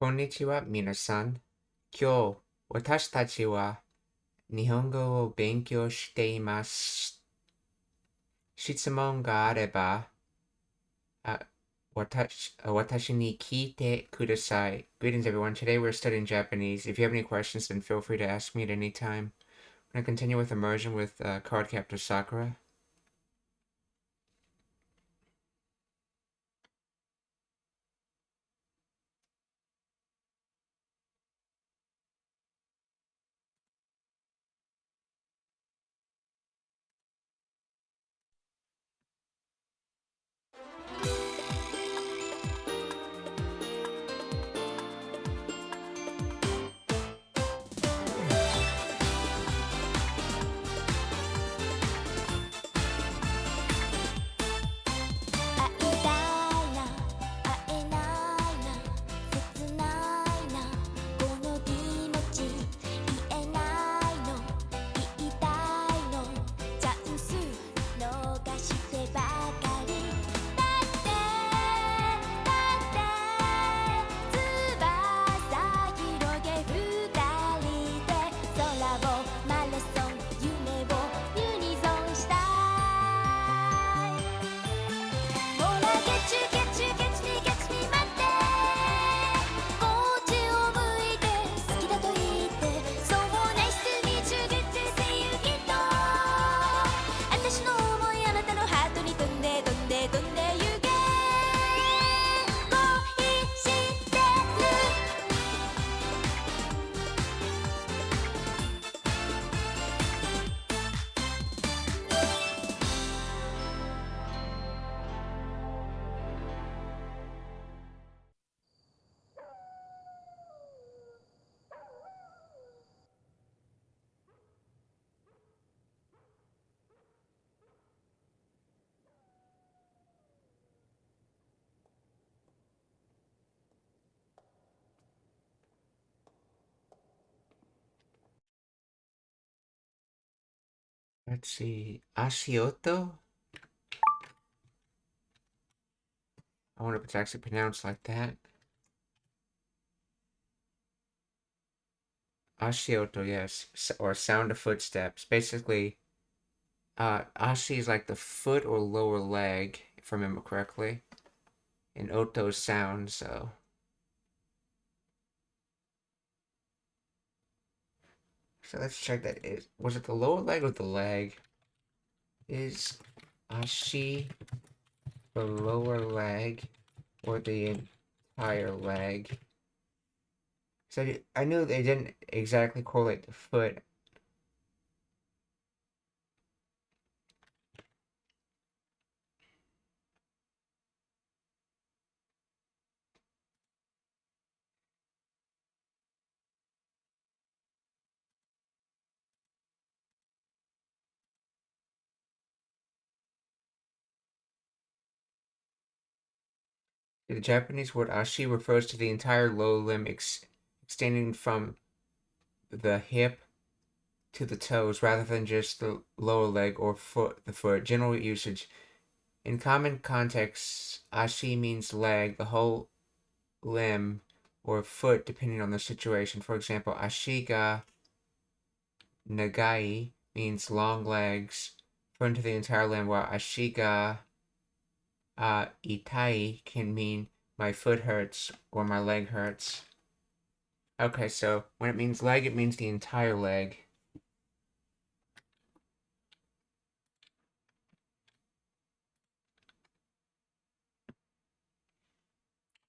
こんにちは、皆さん。今日、私たちは日本語を勉強しています。質問があれば、私に聞いてください. Greetings, everyone. Today we're studying Japanese. If you have any questions, then feel free to ask me at any time. I'm going to continue with Immersion with Card Captor Sakura. Let's see. Ashioto? I wonder if it's actually pronounced like that. Ashioto, yes. Or sound of footsteps. Basically, ashi is like the foot or lower leg, if I remember correctly. And oto is sound, so. So let's check that. Was it the lower leg or the leg? Is ashi the lower leg or the entire leg? So I knew they didn't exactly correlate the foot. The Japanese word ashi refers to the entire lower limb extending from the hip to the toes rather than just the lower leg or the foot. General usage. In common contexts, ashi means leg, the whole limb, or foot depending on the situation. For example, ashi ga nagai means long legs, referring to the entire limb, while ashi ga itai can mean my foot hurts or my leg hurts. Okay, so when it means leg, it means the entire leg.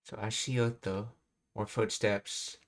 So ashioto, or footsteps.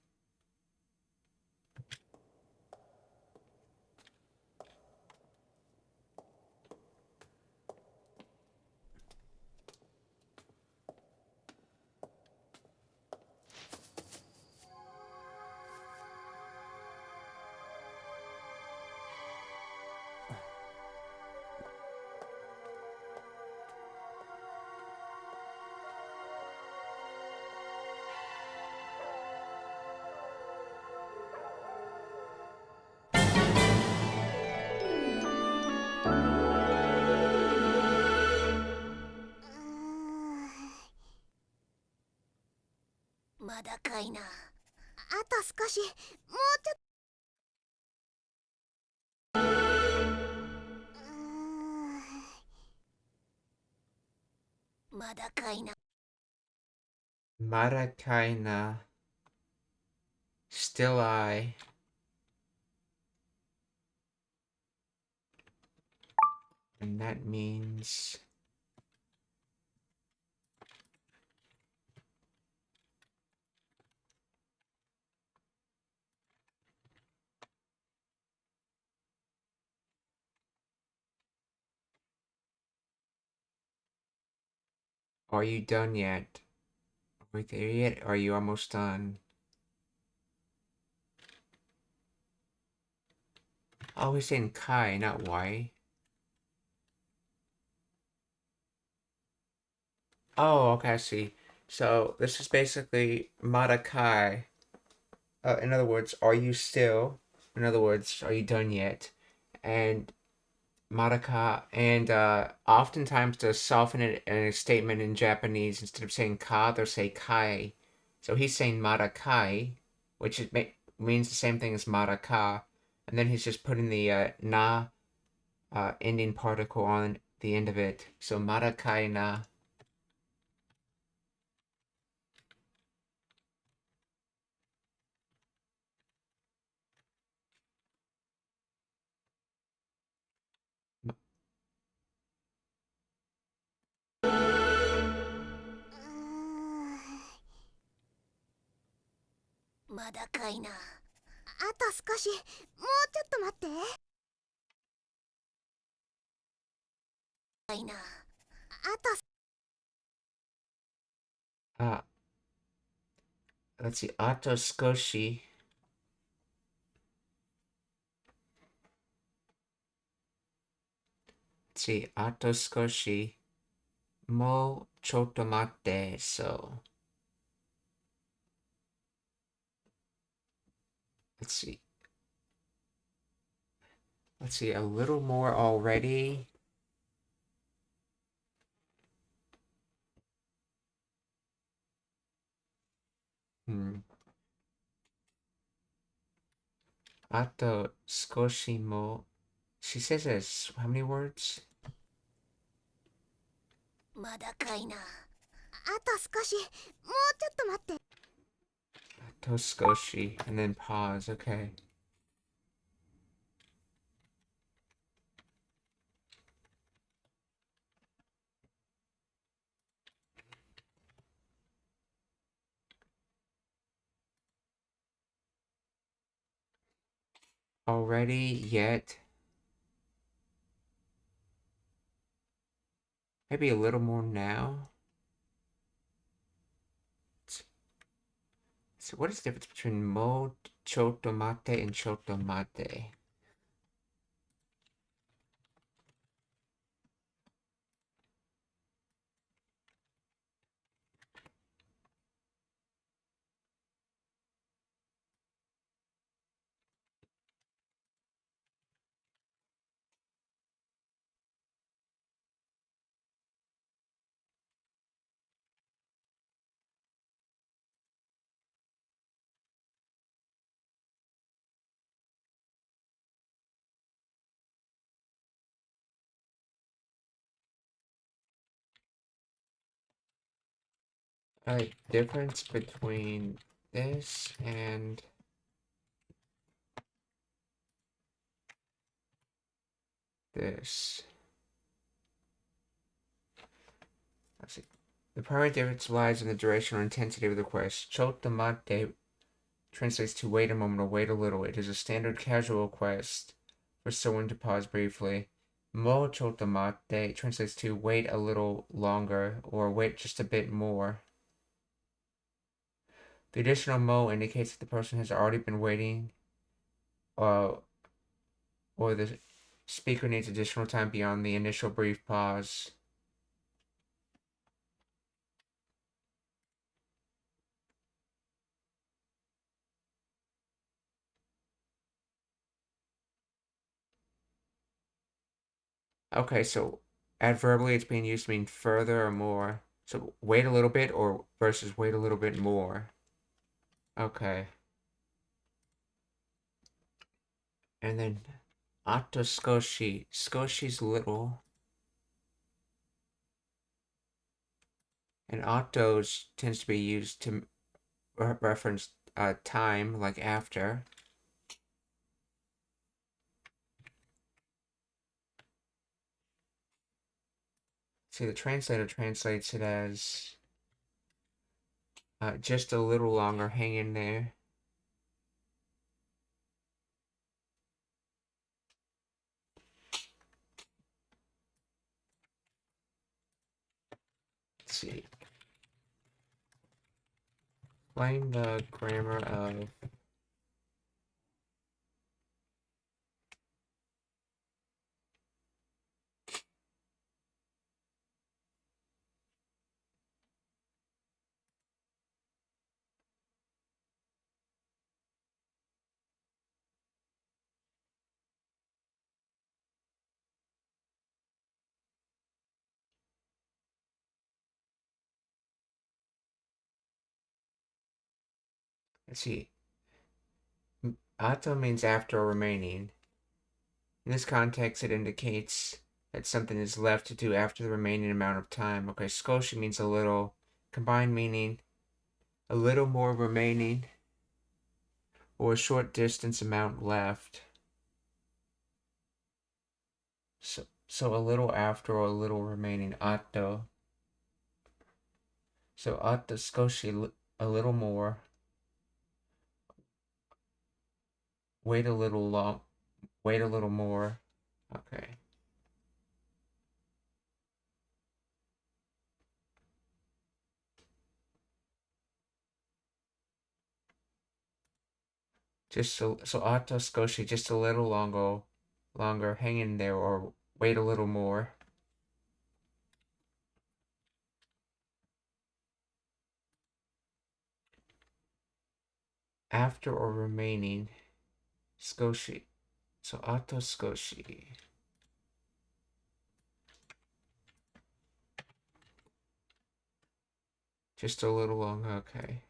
まだかいな。あと少し、もうちょっと。まだかいな。Marakaina. Still I. And that means... Are you done yet? Are we there yet? Are you almost done? Oh, he's saying Kai, not Y. Oh, okay, I see. So this is basically Madakai. In other words, are you still? In other words, are you done yet? And Madaka, and oftentimes to soften it in a statement in Japanese, instead of saying ka, they'll say kai. So he's saying Madakai, which means the same thing as Madaka, and then he's just putting the na ending particle on the end of it. So Madakai na.まだかいな。あと少し、もうちょっと待って。かいな。あと。Let's see, Ato Skoshi. Let's see, Ato Skoshi. Mo chotomate, so. Let's see. Let's see, a little more already. Ato skoshi mo. She says this. How many words? まだかいな。あと少し、もうちょっと待って。Ato skoshi. And then pause. Okay. Already? Yet? Maybe a little more now? So what is the difference between mo chotomate and chotomate? Difference between this and this. Let's see. The primary difference lies in the duration or intensity of the request. Chotomate translates to wait a moment or wait a little. It is a standard casual request for someone to pause briefly. Mo chotomate translates to wait a little longer or wait just a bit more. The additional mo indicates that the person has already been waiting, uh, or the speaker needs additional time beyond the initial brief pause. Okay, so adverbially it's being used to mean further or more. So wait a little bit or versus wait a little bit more. Okay. And then Atto Skoshi. Skoshi's little. And Attos tends to be used to reference time, like after. See, the translator translates it as just a little longer, hang in there. Let's see. Explain the grammar of let's see. Atto means after or remaining. In this context, it indicates that something is left to do after the remaining amount of time. Okay, skoshi means a little. Combined meaning a little more remaining or a short distance amount left. So a little after or a little remaining. Atto. So atto skoshi, a little more. Wait a little long. Wait a little more. Okay. So atto skoshi, just a little longer, hang in there or wait a little more. After or remaining. Skoshi. So atto skoshi. Just a little long, okay.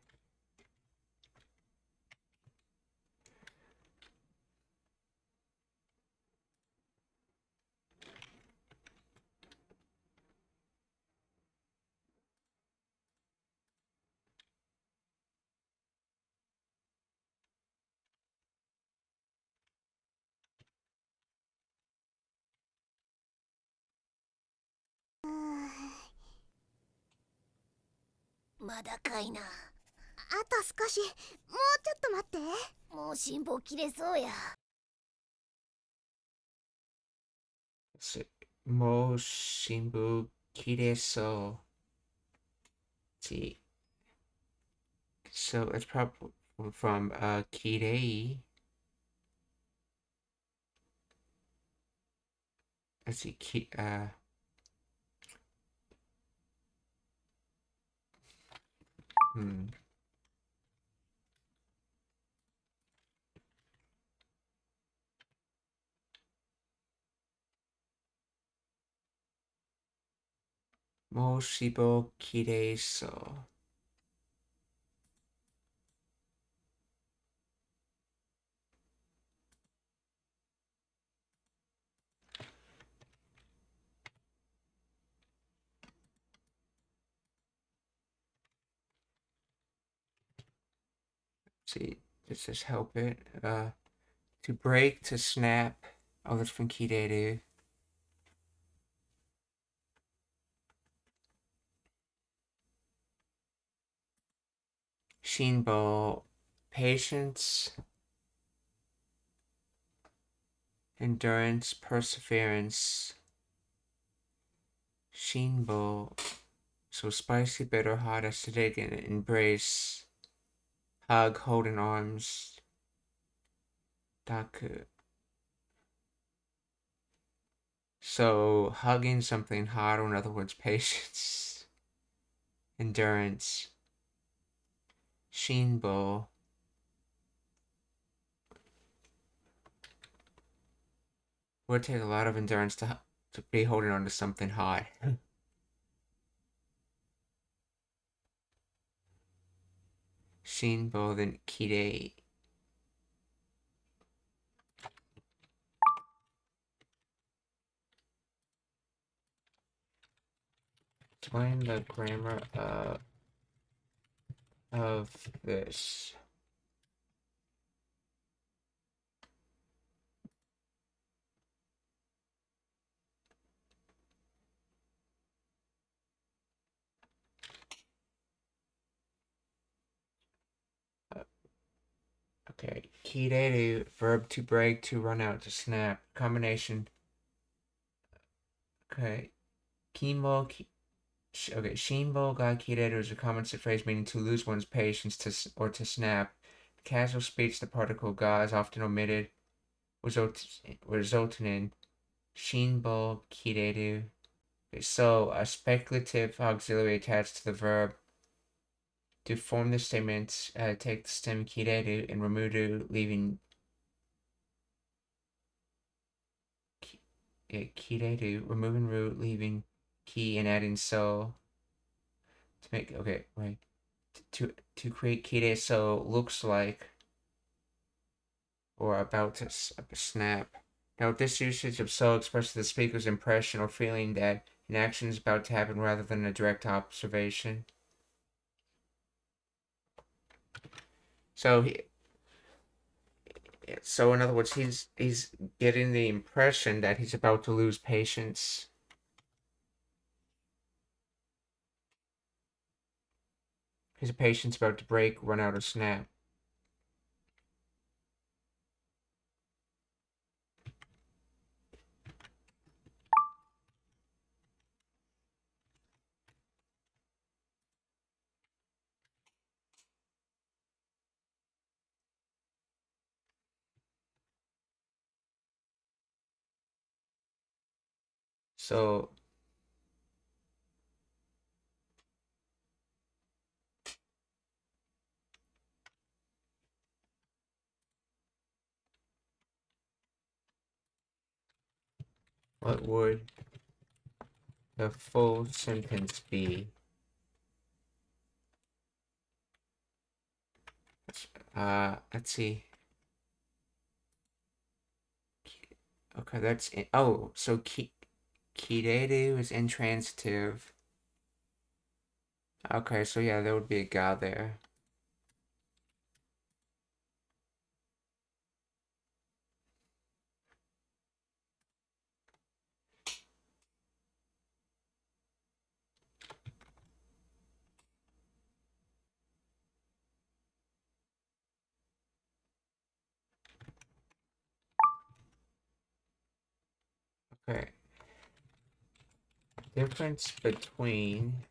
まだかいな。あと少し、もうちょっと待って。もう辛抱切れそうや。Mo Shimbu Kireso. See. So it's probably from Kirei. Let's see. Hmm. Mo Shibo Kireso. See, does this help it? To break, to snap. Oh, that's from Kireru. Shinbo, patience, endurance, perseverance. Shinbo, so spicy, bitter, hot, acidic, and embrace. Hug, hold in arms. Daku. So hugging something hot, or in other words, patience, endurance. Shinbo. Would take a lot of endurance to be holding on to something hot. Shinbo, then Kirei. Explain the grammar of this. Okay, kireru, verb to break, to run out, to snap. Combination. Okay, kimo. Okay, shinbo ga kireru is a common phrase meaning to lose one's patience or to snap. In casual speech, the particle ga is often omitted, resulting in shinbo kireru. Okay, so a speculative auxiliary attached to the verb. To form the statement, take the stem kireru and remuru, leaving kireru, removing root, leaving ki, and adding so. To make, okay, wait. To create kire so looks like or about to snap. Now, this usage of so expresses the speaker's impression or feeling that an action is about to happen rather than a direct observation. So in other words, he's getting the impression that he's about to lose patience. His patience about to break, run out, or snap. So what would the full sentence be? Let's see. Okay, that's it. Oh, so kireru is intransitive. Okay, so yeah, there would be a ga there. Okay. Difference between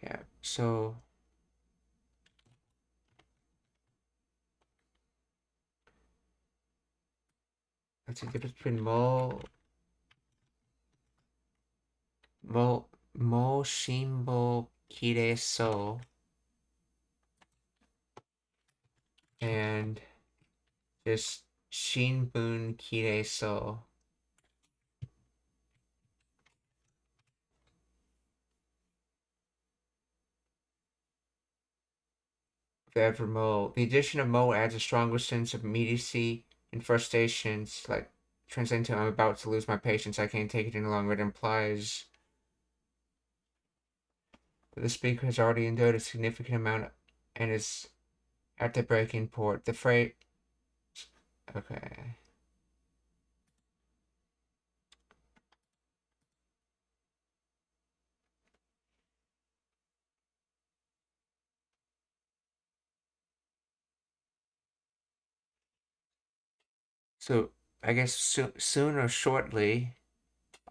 yeah, so that's the difference between mo shimbo kire so and just shinbun kire so. Forever mo. The addition of mo adds a stronger sense of immediacy and frustrations, like translating to I'm about to lose my patience, I can't take it any longer. It implies that the speaker has already endured a significant amount and is at the breaking point. The phrase. Okay. So I guess soon or shortly,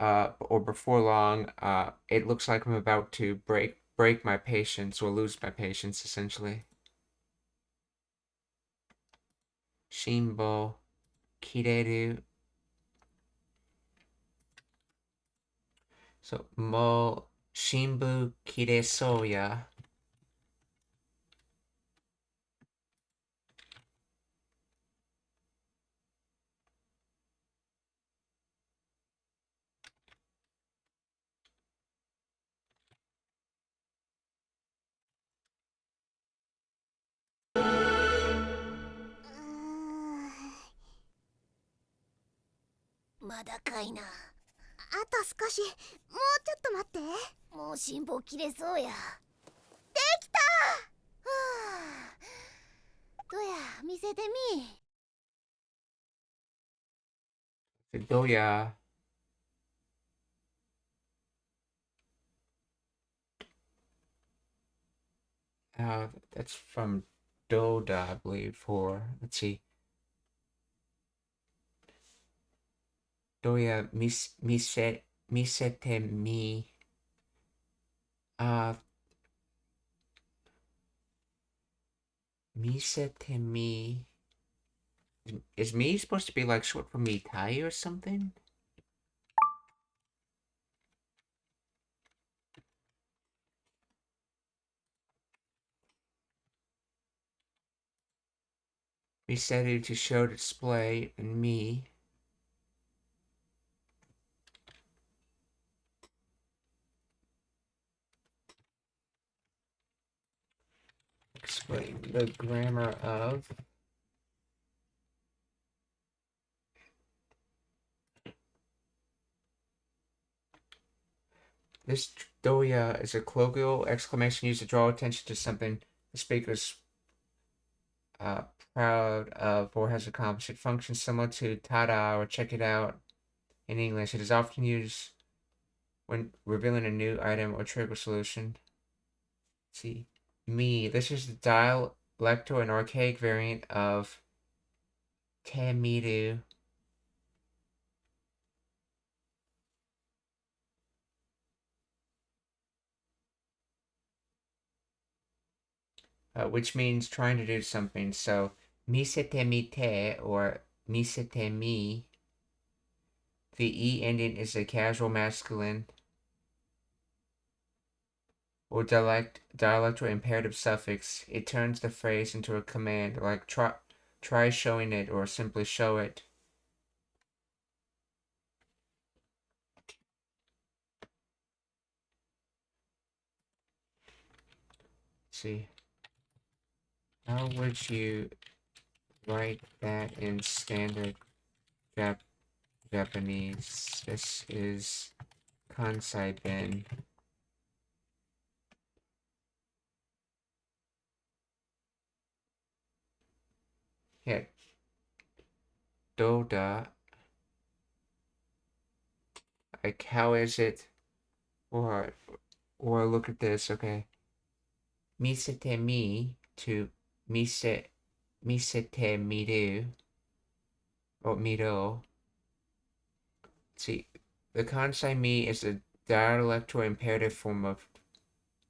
or before long, it looks like I'm about to break my patience or lose my patience, essentially. Shinbo kireru. So, mo shinbu kiresou ya. Mm. まだかいな。あと少し、もうちょっと待って。もう辛抱切れそうや。できた。はあ、どや、見せてみ。どや。That's from Doda, I believe, for, let's see. Doya misete mi. Misete mi. Is me supposed to be like short for mitai or something? We set it to show display and me. Explain the grammar of. This doya is a colloquial exclamation used to draw attention to something the speaker is proud of or has accomplished. It functions similar to tada or check it out in English. It is often used when revealing a new item or trick or solution. Let's see. Me. This is the dialect or an archaic variant of Tamiru. Which means trying to do something. So, misete mite or misete mi. The E ending is a casual masculine or dialect or imperative suffix. It turns the phrase into a command, like try showing it or simply show it. Let's see. How would you write that in standard Japanese? This is Kansai Ben. Yeah. Doda. Like, how is it? Or look at this, okay. Misete mi to misete miru or miro. See, the Kansai mi is a dialect or imperative form of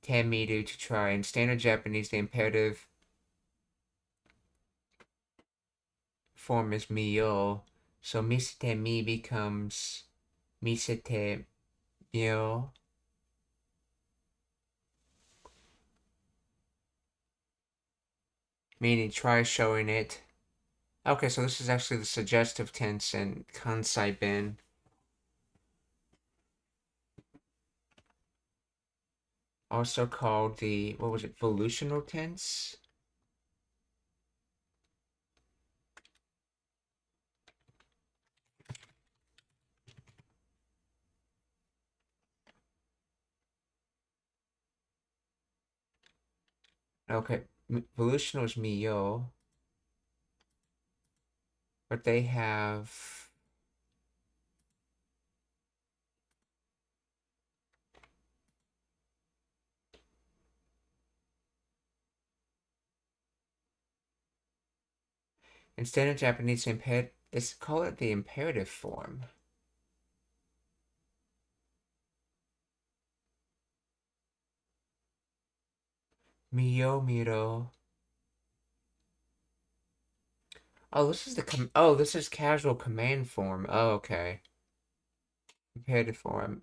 te miru to try. In standard Japanese, the imperative form is miyo. So misete mi becomes misete myo. Meaning try showing it. Okay, so this is actually the suggestive tense in Kansai Ben. Also called the, what was it, volutional tense? Okay, volutional is miyo, but they have in standard Japanese, they call it the imperative form. Miyo miro. Oh, this is this is casual command form. Oh, okay. Imperative form.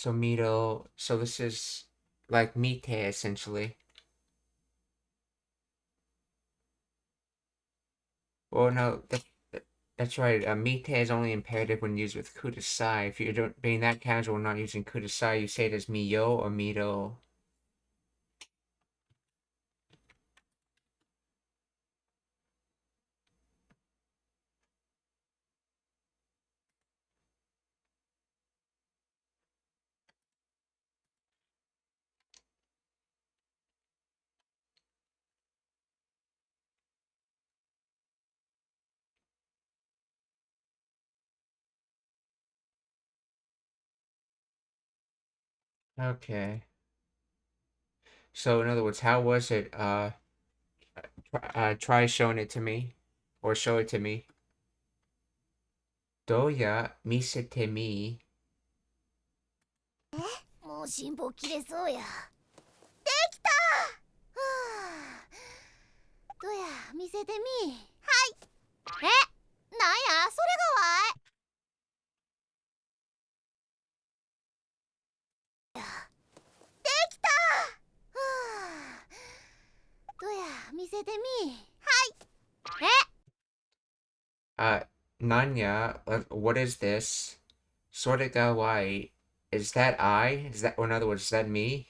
So middle. So this is like mite essentially. Well, no, that's right. Mite is only imperative when used with kudasai. If you're being that casual, not using kudasai, you say it as miyo or mido. Okay. So in other words, how was it? Try showing it to me, or show it to me. Doya misete mi. もう辛抱切れそうや。できた。はあ、どや見せてみ。はい。え、なんやそれがわい。できた。はあ、どや見せてみ。はい。Nanya, what is this? Sorega wai. Is that I? Is that, or in other words, is that me?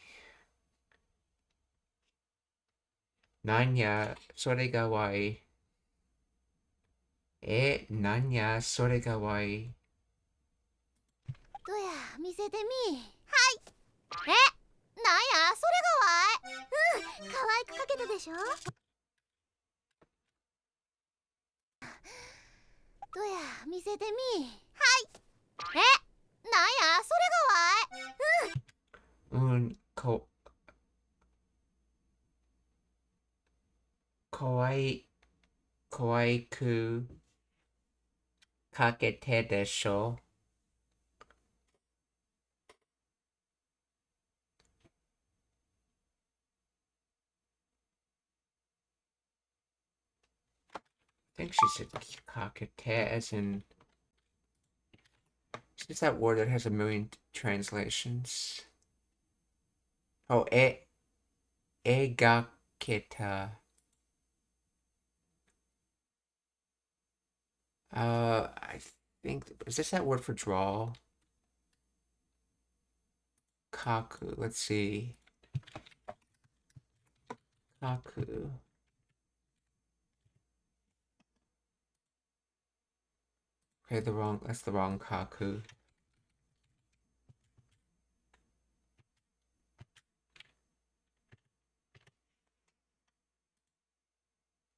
Nanya, sorega wai. Nanya, sorega wai. どや見せてみ。はい。なんやそれがわい。うん、可愛く描けたでしょ。どや見せてみ。はい。なんやそれがわい。Kawaii, kawaii ku kakete desho. I think she said kakete as in. It's that word that has a million translations. Oh, egaketa. I think, is this that word for draw? Kaku, let's see. Kaku. Okay, that's the wrong kaku.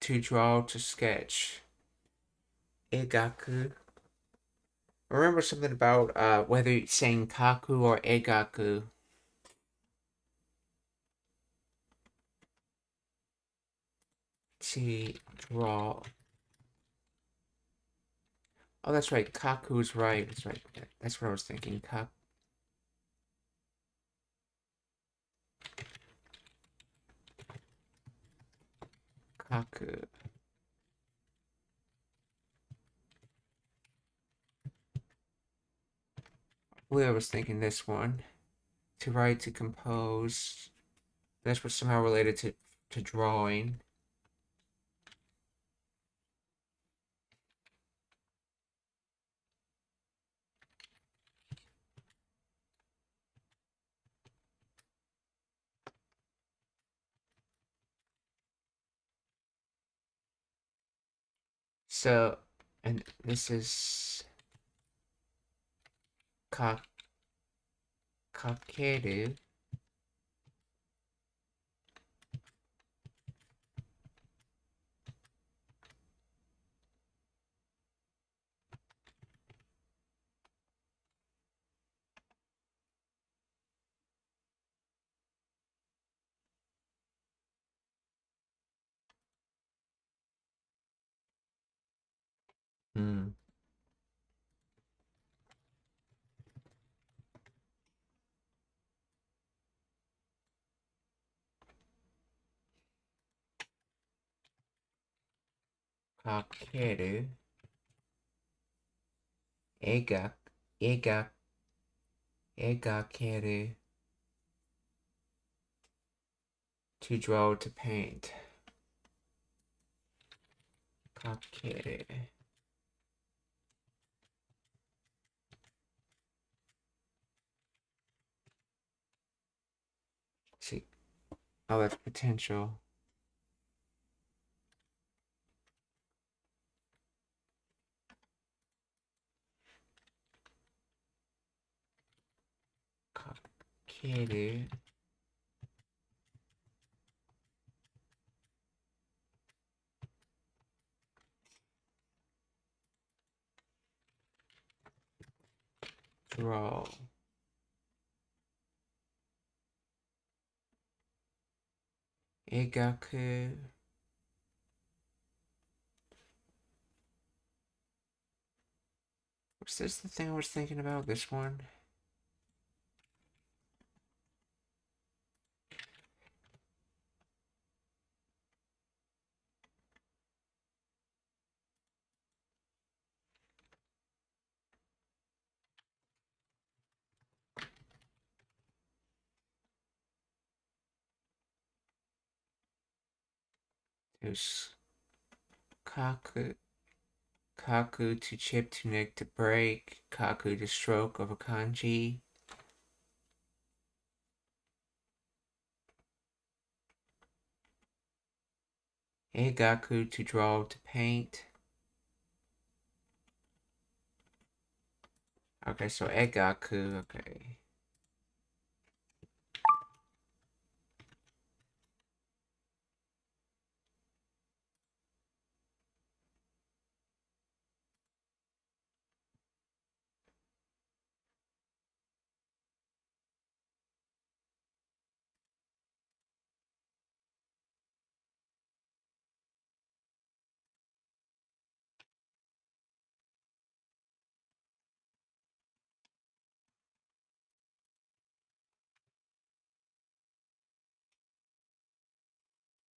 To draw, to sketch. Egaku. Remember something about whether you're saying kaku or egaku. To draw. Oh, that's right. Kaku's right. That's right. That's what I was thinking. Kaku. I believe I was thinking this one. To write, to compose. That's what's somehow related to drawing. So, and this is kakeru. Hmm. Kakeru. Ega. Ega. Egakeru. To draw to paint. Kakeru. See. Oh, that's potential. Kakeru. Draw. Egaku. Was this the thing I was thinking about? This one? There's Kaku. Kaku to chip to nick to break. Kaku to stroke of a kanji. Eigaku to draw to paint. Okay, so Eigaku, okay.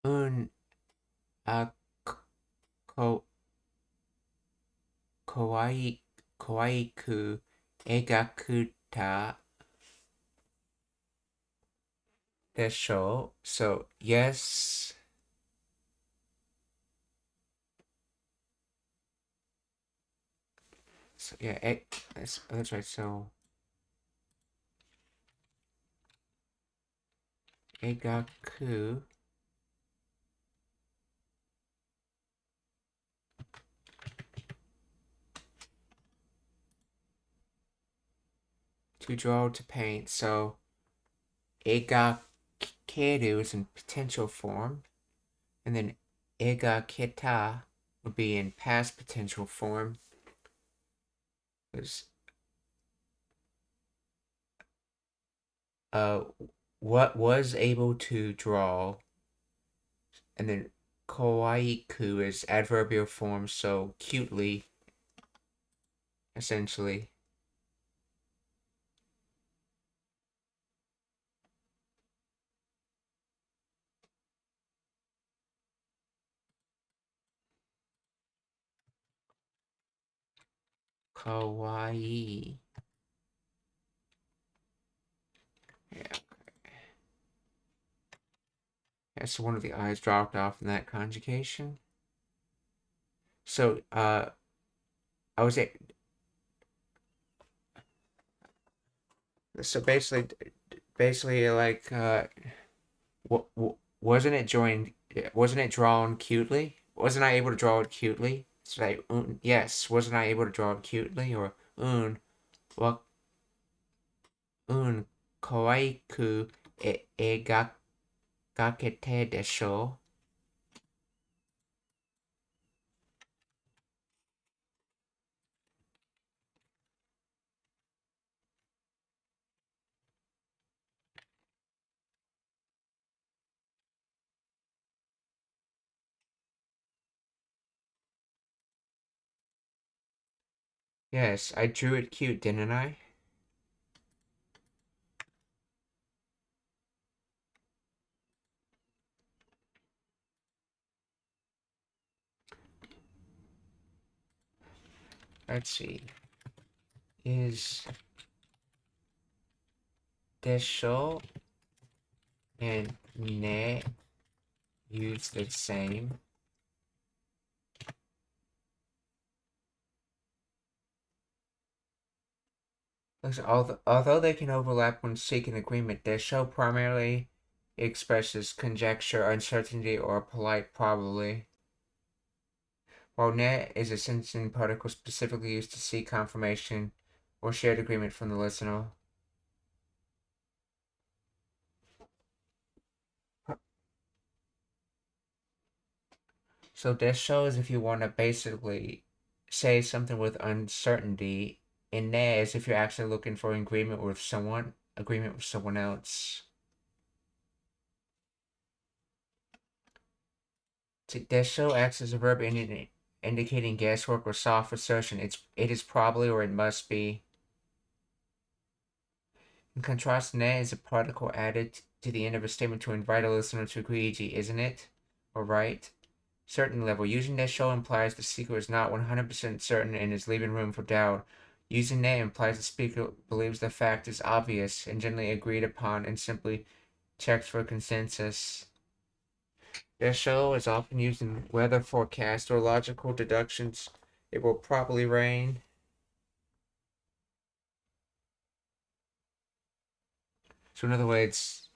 Un a kawaiku eigakuta desho. So yes. So yeah, that's right. So Eigaku to draw to paint. So Eigakeru is in potential form, and then Eigaketa would be in past potential form. Because what was able to draw, and then kawaiku is adverbial form, so cutely, essentially. Kawaii. Yeah. Yeah, so one of the I's dropped off in that conjugation. So, I was at, so basically, like, wasn't it joined? Wasn't it drawn cutely? Wasn't I able to draw it cutely? So yes, wasn't I able to draw it cutely? Or wa kawaiku gakete desho. Yes, I drew it cute, didn't I? Let's see. Is desho and ne use the same. Although they can overlap when seeking agreement, desho primarily expresses conjecture, uncertainty, or polite probably, while ne is a sensing particle specifically used to seek confirmation or shared agreement from the listener. So this shows if you want to basically say something with uncertainty, and ne is if you're actually looking for agreement with someone else. Desho acts as a verb indicating guesswork or soft assertion. It is probably or it must be. In contrast, ne is a particle added to the end of a statement to invite a listener to agree, e.g., isn't it? Or right? Certain level. Using desho implies the speaker is not 100% certain and is leaving room for doubt. Using ne implies the speaker believes the fact is obvious and generally agreed upon and simply checks for consensus. Desho is often used in weather forecasts or logical deductions. It will probably rain. So in other words,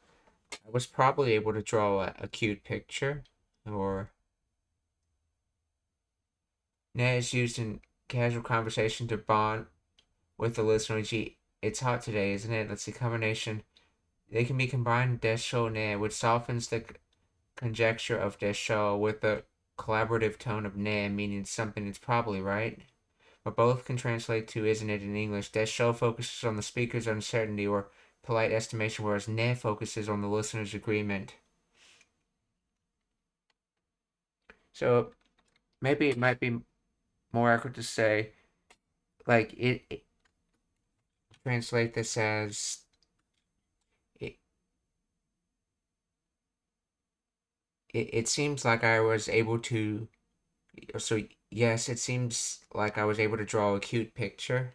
I was probably able to draw a cute picture, or ne is used in casual conversation to bond with the listener. Gee, it's hot today, isn't it? Let's see, combination. They can be combined desho ne, which softens the conjecture of desho with the collaborative tone of ne, meaning something is probably right. But both can translate to isn't it in English. Desho focuses on the speaker's uncertainty or polite estimation, whereas ne focuses on the listener's agreement. So maybe it might be more accurate to say, like, it translate this as it seems like I was able to. So yes, it seems like I was able to draw a cute picture,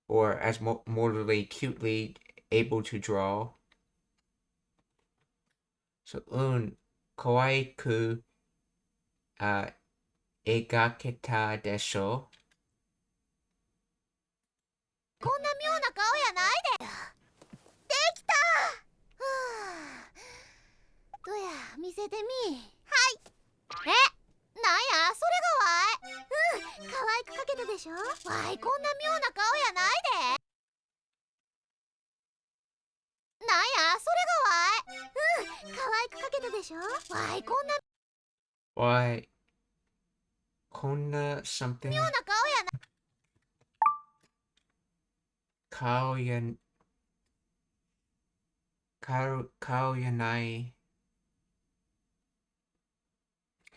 or as morally cutely able to draw. So kawaiku egaketa desho. こんな妙な顔やないで。できた。はあ、どや見せてみ。はい。なんやそれがわい。可愛く描けたでしょ。わいこんな妙な顔やないで。なんやそれがわい。可愛く描けたでしょ。わいこんな Why? Kona something. 妙な顔やな。Kao yanai.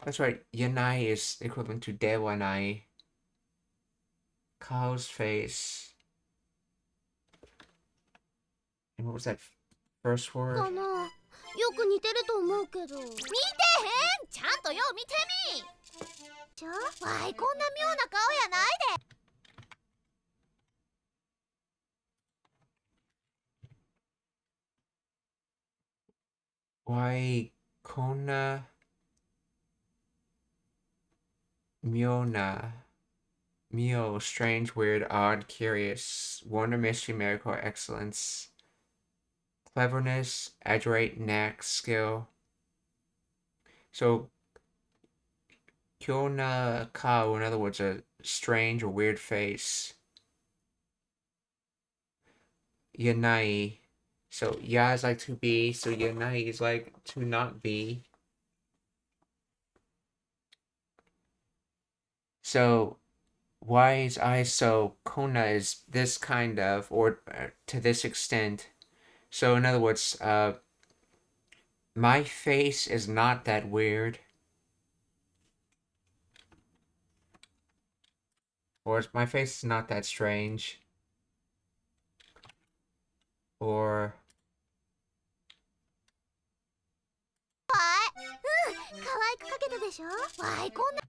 That's right. Yanai is equivalent to dewanai. Kao's face. And what was that first word? かな。よく似てると思うけど。似てへん。ちゃんとよう見てみ。ちょ。わいこんな妙な顔やないで。Why Kona Miona. Mio, strange, weird, odd, curious, wonder, mystery, miracle, excellence, cleverness, adroit, knack, skill. So, Kyona Kao, in other words, a strange or weird face. Yanai. So, ya is like to be, so yanai is like to not be. So, why is I so Kona is this kind of, or to this extent. So, in other words, my face is not that weird. Or my face is not that strange. Or... 可愛く描けたでしょ。わいこんな。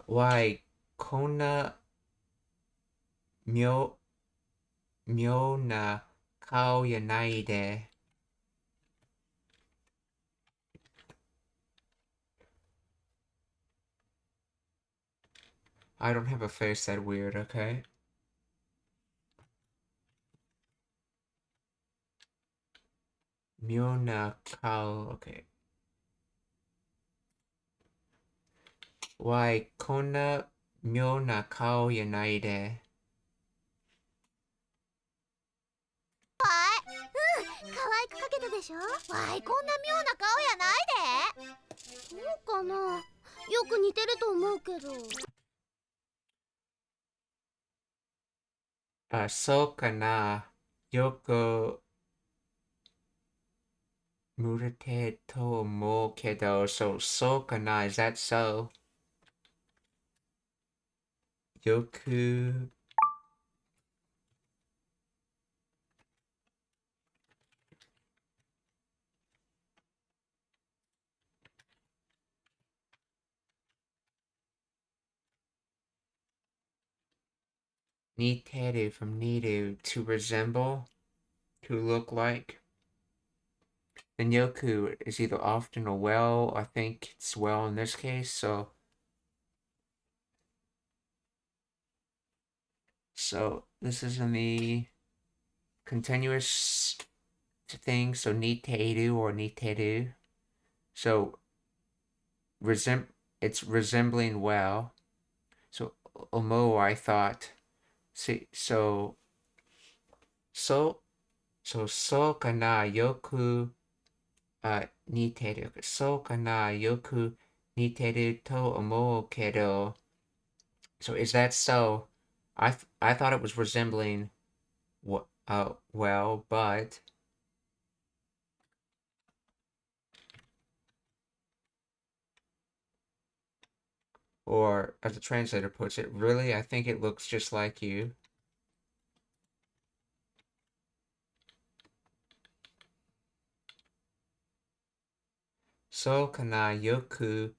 why Kona Myo 妙な顔やないで. I don't have a face that weird, okay? Miona Kao, okay. Why, konna Miona Kao ya nai de. 可愛く描けたでしょ。わい、こんな妙な顔やないで。そうかな。よく似てると思うけど。そうかな。よく無れてと思うけど、そうかな。Is that so? よく似てる from 似る to resemble, to look like. And yoku is either often or well. I think it's well in this case, so this is in the continuous thing, so niteru or niteru. So it's resembling well. So omo, I thought. See, so kana yoku niteru. So kana yoku niteru to omo kedo. So is that so? I thought it was resembling well, but or as the translator puts it, really, I think it looks just like you. So kana yoku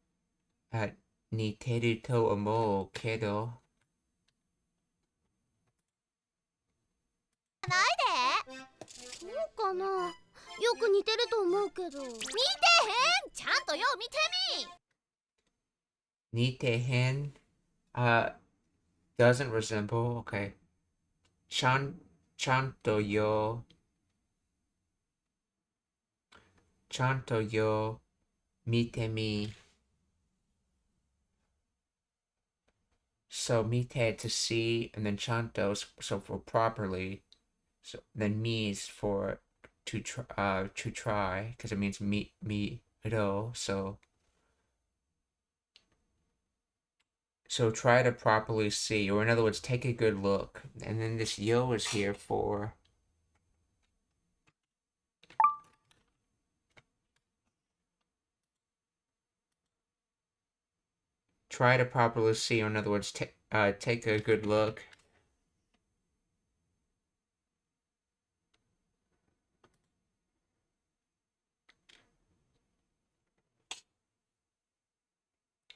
niteru to omou kedo. ないで。そうかな。よく似てると思うけど。似てへん。ちゃんとよう見てみ。 Nitehen doesn't resemble. Okay. Chanto yo mite mi. So mite to see, and then chanto so for properly. So then mi is for to try because it means me ro. So try to properly see, or in other words, take a good look. And then this yo is here for try to properly see, or in other words, take a good look.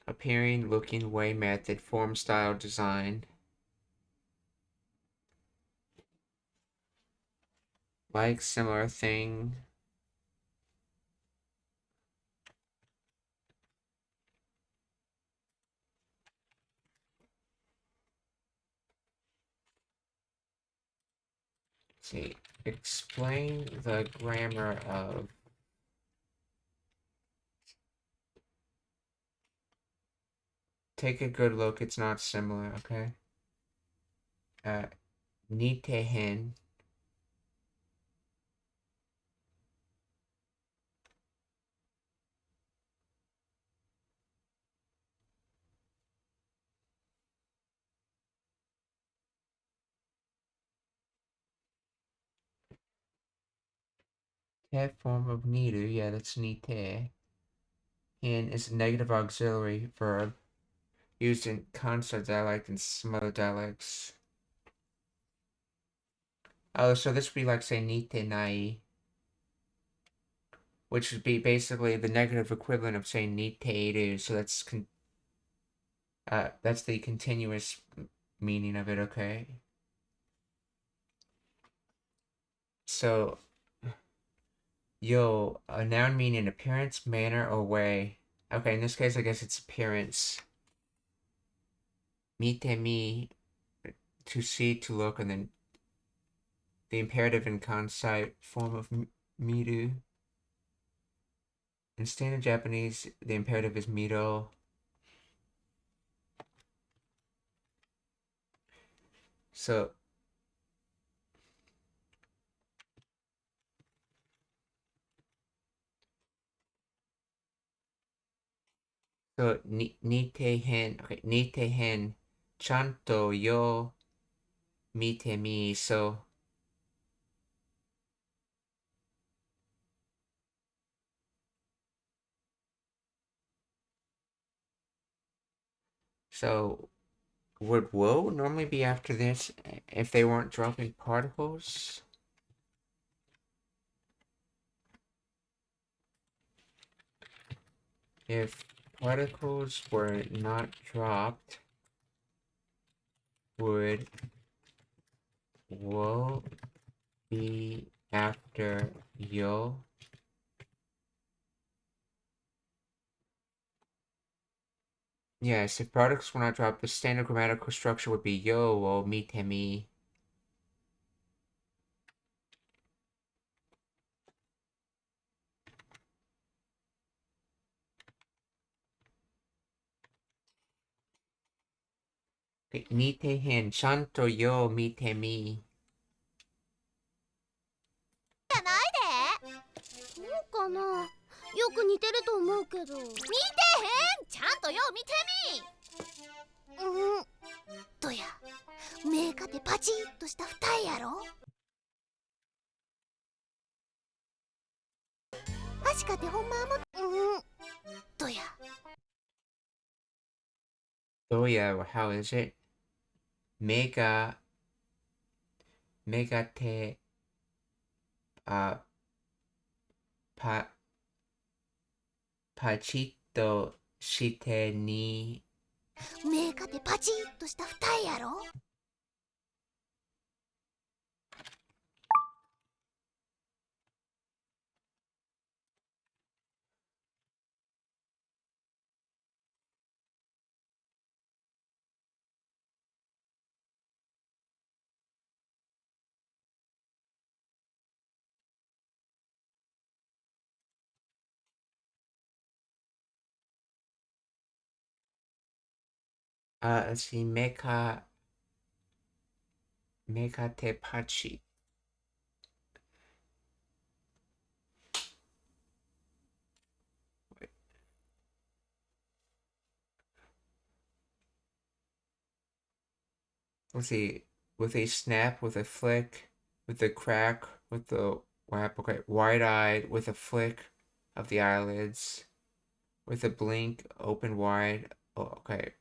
Appearing, looking, way, method, form, style, design. Like, similar thing. Let's see. Explain the grammar of. Take a good look, it's not similar, okay? Nitehen. That form of niru, yeah, that's nite. And is a negative auxiliary verb used in Kansa dialect and some other dialects. Oh, so this would be like, say, nite nai, which would be basically the negative equivalent of saying niteiru. So that's the continuous meaning of it, okay? So, yo, a noun meaning appearance, manner, or way. Okay, in this case, I guess it's appearance. Mite mi, to see, to look, and then the imperative and concise form of miru. In standard Japanese, the imperative is miro. So, nite hen, okay, nite hen, chanto yo mite mi. So would woe normally be after this if they weren't dropping particles? If particles were not dropped, would woe be after yo? Yes, if particles were not dropped, the standard grammatical structure would be yo wo mite mi. Nite hen chanto yo mite mi. じゃないで。そうかな。よく似てると思うけど。似てへん。ちゃんとよう見てみ。どや。目かてパチッとした二重やろ。足かてほんまはも。どや。Oh yeah, well, how is it? Mega te pa pachito shite ni 目かてパチッとした二重やろ。let's see, mega te pachi. Let's see, with a snap, with a flick, with a crack, with the whap, okay, wide-eyed, with a flick of the eyelids, with a blink, open wide, oh, okay,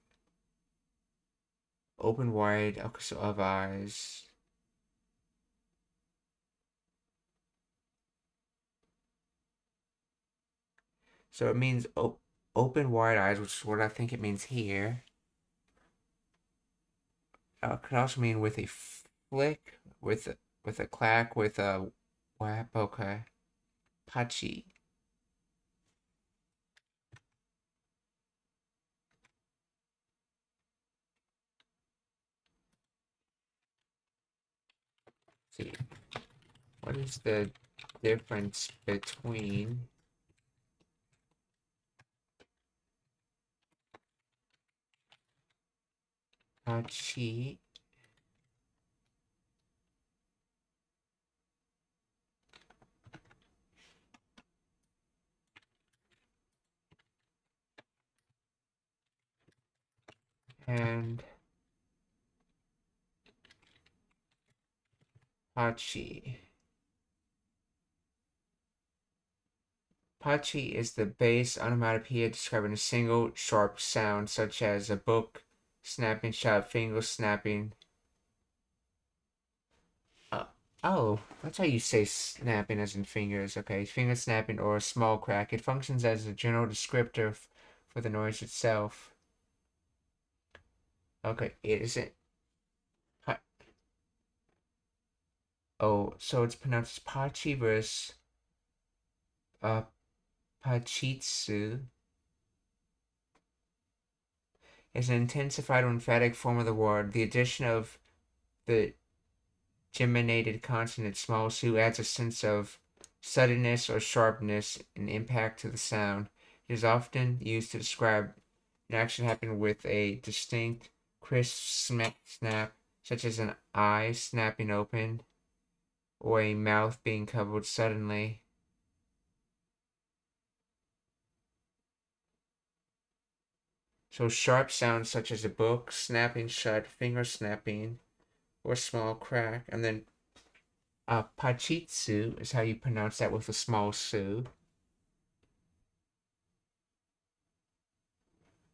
open wide, okay, so of eyes. So it means open wide eyes, which is what I think it means here. It could also mean with a flick, with a clack, with a whap, okay. Pachi. See, what is the difference between Pachi and Pachi? Pachi is the base onomatopoeia describing a single sharp sound, such as a book snapping, shut, fingers snapping. Oh, that's how you say snapping as in fingers. Okay, finger snapping or a small crack. It functions as a general descriptor for the noise itself. Okay, it isn't. Oh, so it's pronounced Pachi versus Pachitsu. Is an intensified or emphatic form of the word. The addition of the geminated consonant small su adds a sense of suddenness or sharpness and impact to the sound. It is often used to describe an action happening with a distinct, crisp snap, such as an eye snapping open or a mouth being covered suddenly. So sharp sounds such as a book snapping shut, finger snapping, or small crack. And then pachitsu is how you pronounce that with a small su.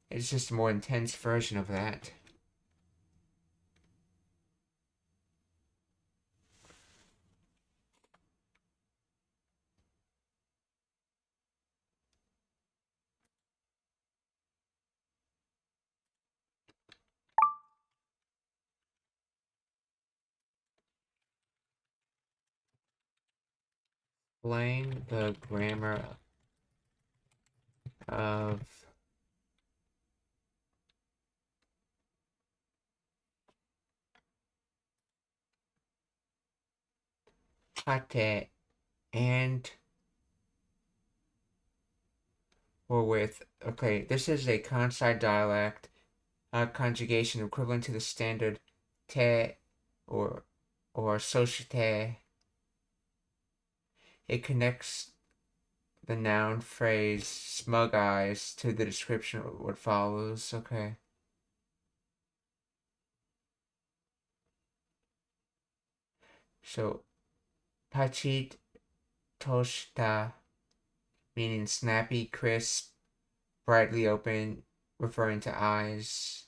It's just a more intense version of that. Explain the grammar of kate and or with. Okay, this is a Kansai dialect conjugation equivalent to the standard te or societe. It connects the noun phrase smug eyes to the description of what follows. Okay. So, pachit toshita, meaning snappy, crisp, brightly open, referring to eyes.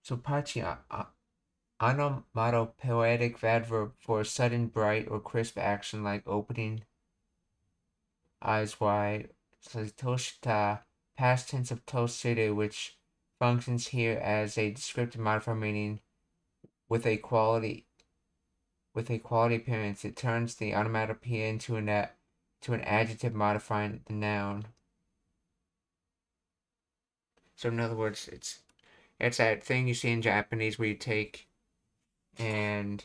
So, pachi, onomatopoetic adverb for a sudden, bright, or crisp action like opening eyes wide. So, toshita, past tense of toshiru, which functions here as a descriptive modifier meaning with a quality appearance. It turns the onomatopoeia into an adjective modifying the noun. So in other words, it's that thing you see in Japanese where you take and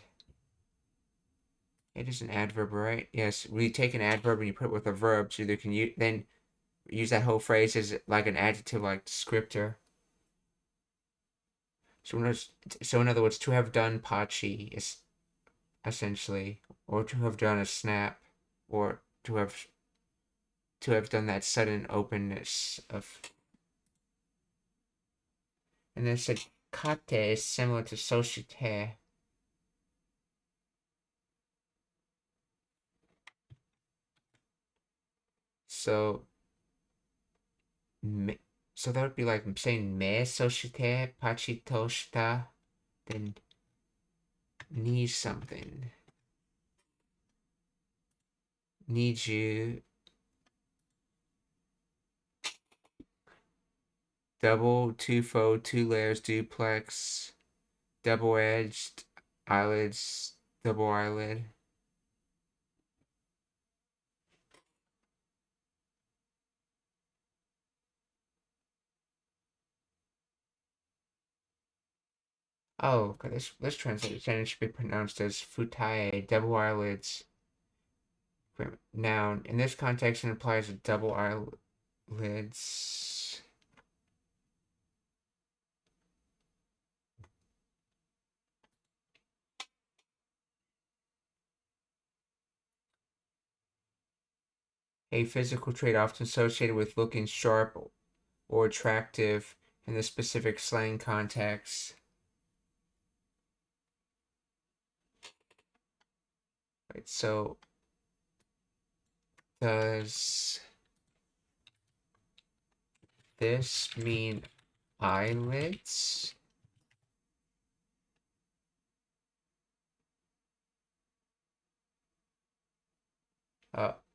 it is an adverb, right? Yes, we take an adverb and you put it with a verb, so you can then use that whole phrase as like an adjective, like descriptor. So in other words, to have done pachi is essentially, or to have done a snap, or to have done that sudden openness of. And then said kate is similar to societe. So so that would be like saying me societe pachitoshita, then need something. Need you double, twofold, two layers, duplex, double edged, eyelids, double eyelid. Oh, okay, let's translate it. Then it should be pronounced as futae, double eyelids. Noun. In this context, it implies double eyelids. A physical trait often associated with looking sharp or attractive in the specific slang context. Right, so does this mean eyelids?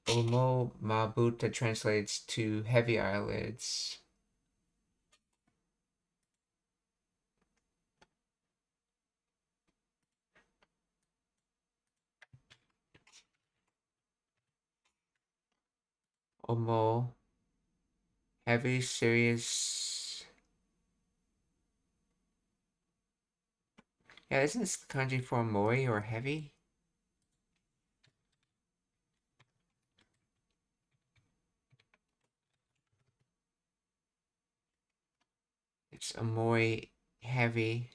Omo Mabuta translates to heavy eyelids. omo, heavy, serious. Yeah, isn't this kanji for moi or heavy? It's omoi, heavy.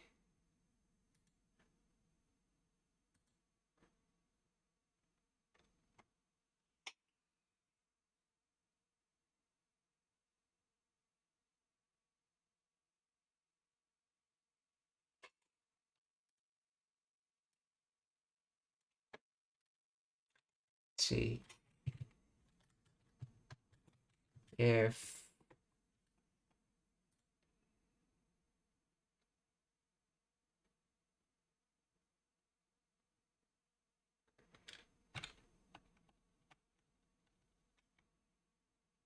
Let's see. If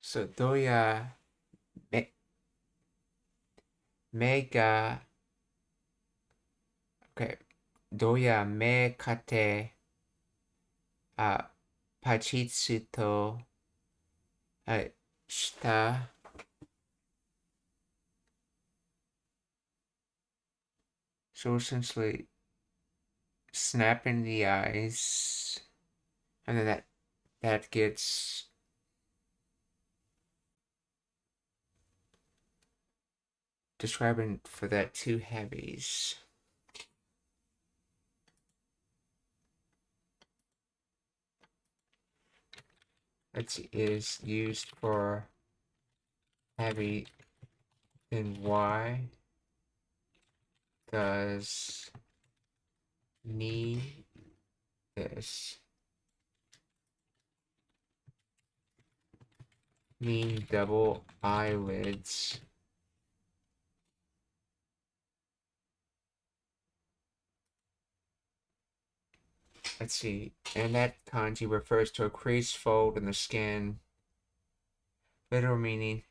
so doya mega okay doya me kate pachitsu to shita so essentially snapping the eyes and then that gets describing for that two heavies. That is used for heavy, then why does need this mean double eyelids? Let's see, and that kanji refers to a crease fold in the skin. Literal meaning,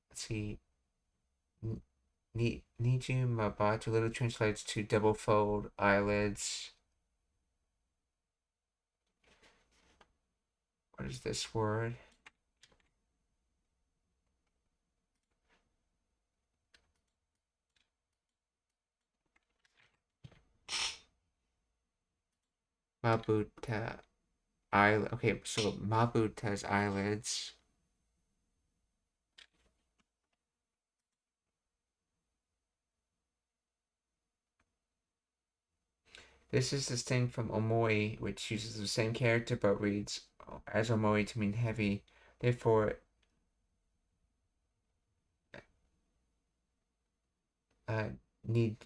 let's see, Niju Mabatu literally translates to double fold eyelids. What is this word? Mabuta eyelid. Okay, so Mabuta's eyelids. This is distinct from omoi, which uses the same character but reads as omoi to mean heavy. Therefore, need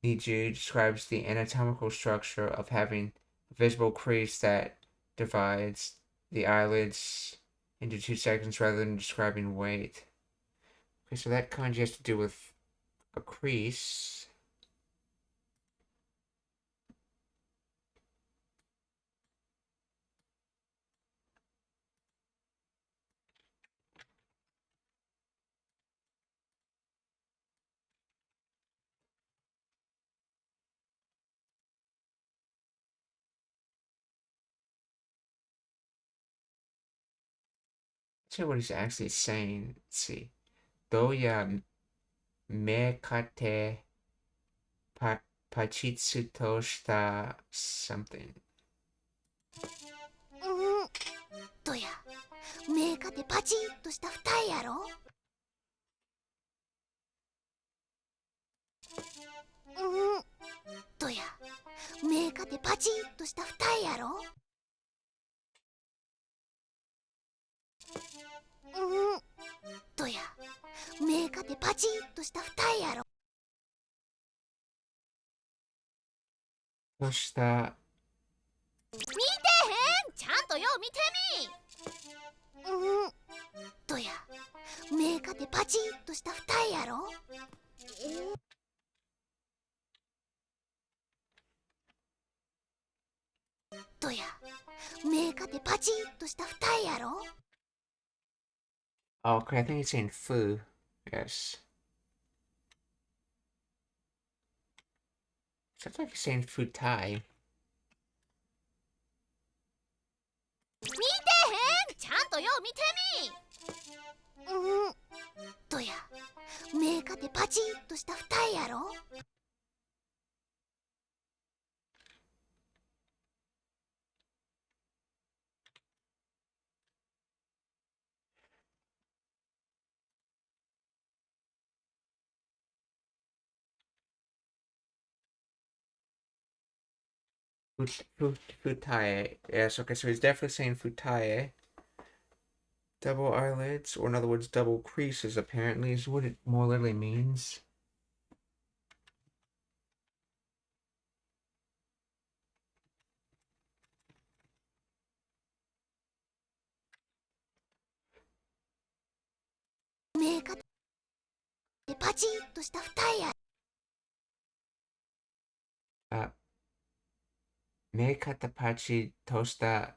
Niju describes the anatomical structure of having a visible crease that divides the eyelids into 2 segments rather than describing weight. Okay, so that kanji has to do with a crease. Let's see what he's actually saying. Let's see. Doya me kate pachitsu to shita something. とや目かてパチッとした二重やろ。とや目かてパチッとした二重やろ。とや目かてパチッとした二重やろ。とした見てへん、ちゃんとよう見てみ。とや目かてパチッとした二重やろ。とや目かてパチッとした二重やろ。Oh, okay, I think he's saying fu. Yes. Sounds like he's saying futai. 見てへん、ちゃんとよう見てみ。どや、目かてパチッとした二重やろ。Futae. Yes, okay, so he's definitely saying futae. Double eyelids, or in other words, double creases, apparently, is what it more literally means. Me katapachi tosta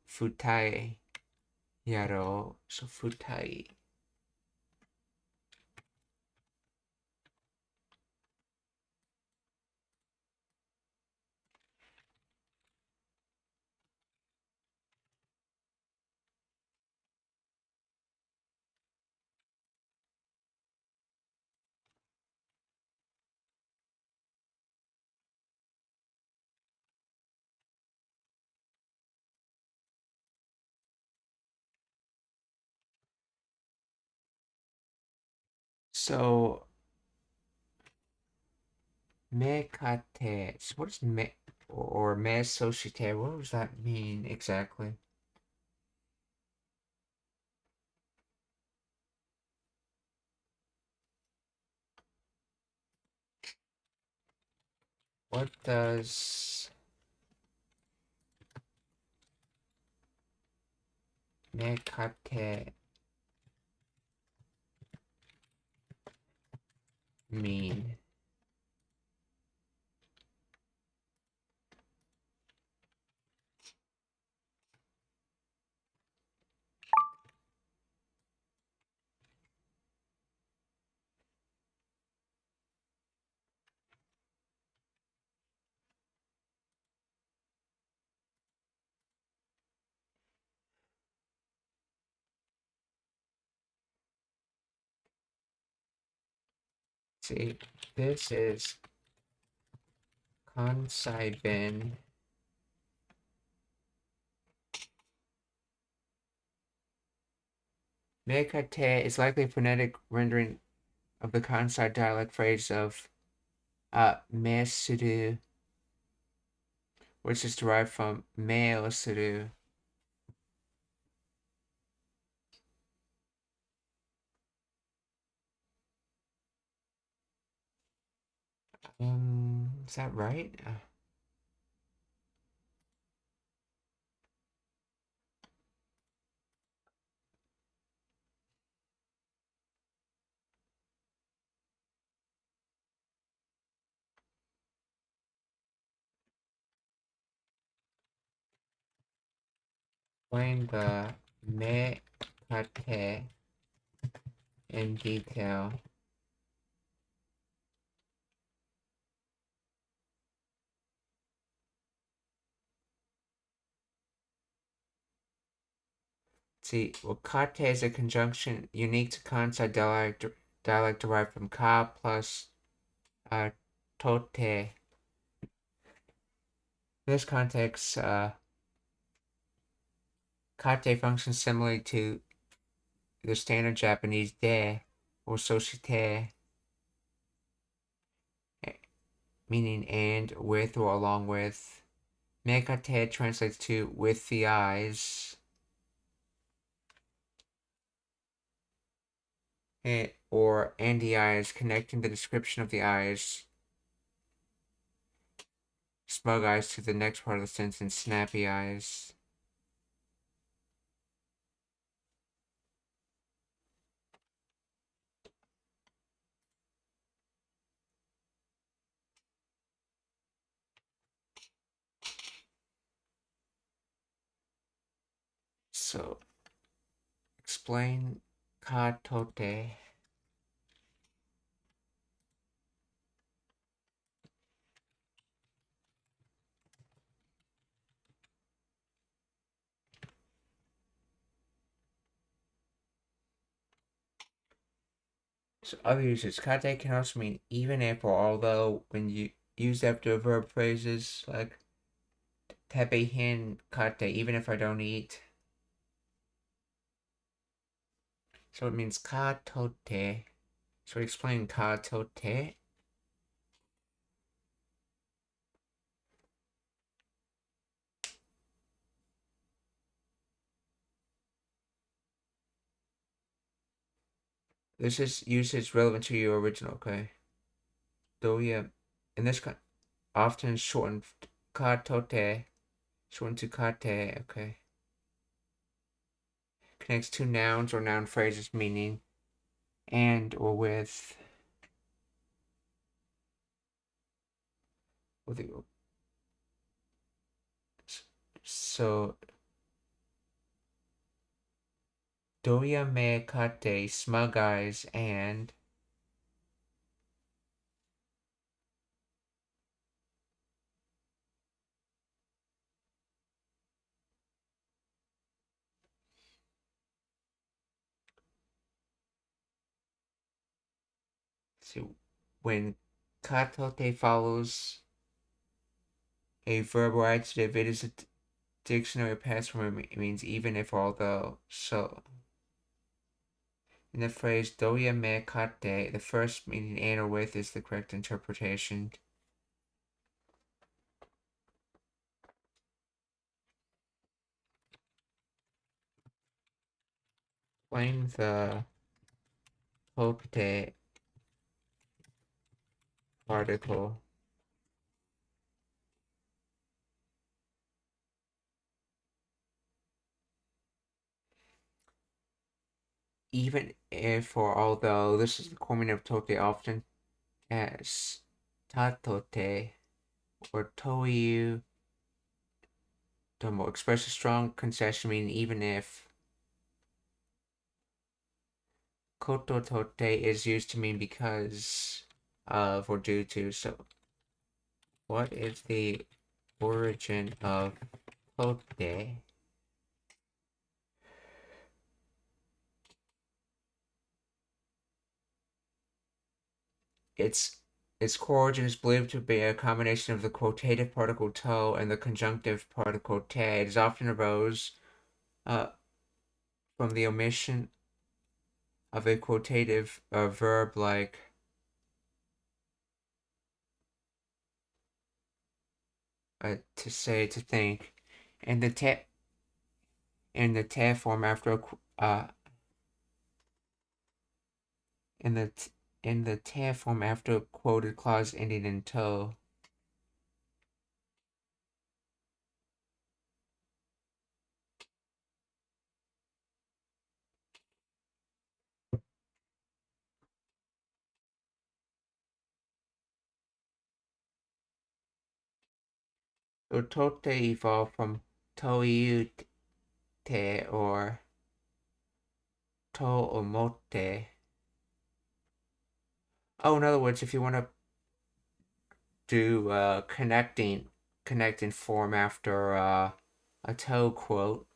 futai yaro, so futai. So mekate. So what is me or mes societe? What does that mean exactly? What does mekate mean? See, this is Kansai Ben. Mekate is likely a phonetic rendering of the Kansai dialect phrase of mesuru, which is derived from meosuru. Is that right? Explain the mekate in detail. See, well, kate is a conjunction unique to Kansai dialect derived from ka plus tote. In this context, kate functions similarly to the standard Japanese de or societe, meaning and, with, or along with. Mekate translates to with the eyes, or and the eyes, connecting the description of the eyes, smug eyes, to the next part of the sentence, snappy eyes. So, explain katote. So other uses. Kate can also mean even if or although when you use after verb phrases like tepe hin kate, even if I don't eat. So it means ka tote. So explain ka tote. This is usage relevant to your original, okay? Doya, in this often shortened ka tote, shortened to kate, okay? Connects two nouns or noun phrases meaning and or with the, so doya me kate, smug eyes, and so when katote follows a verb or adjective, it is a dictionary past form. It means even if, although. So in the phrase doya me kate, the first meaning and or with is the correct interpretation. Explain the Hokuto article. Even if or although, this is the core meaning of tote often as tatote or toyu domo. Express a strong concession meaning even if. Koto tote is used to mean because of or due to. So what is the origin of tote? Its core origin is believed to be a combination of the quotative particle to and the conjunctive particle te. It is often arose from the omission of a quotative verb like to say, to think, and the te form after in the te form after a quoted clause ending in to. So tote evolved from toiu te or to omote. Oh, in other words, if you want to do connecting form after a toe quote,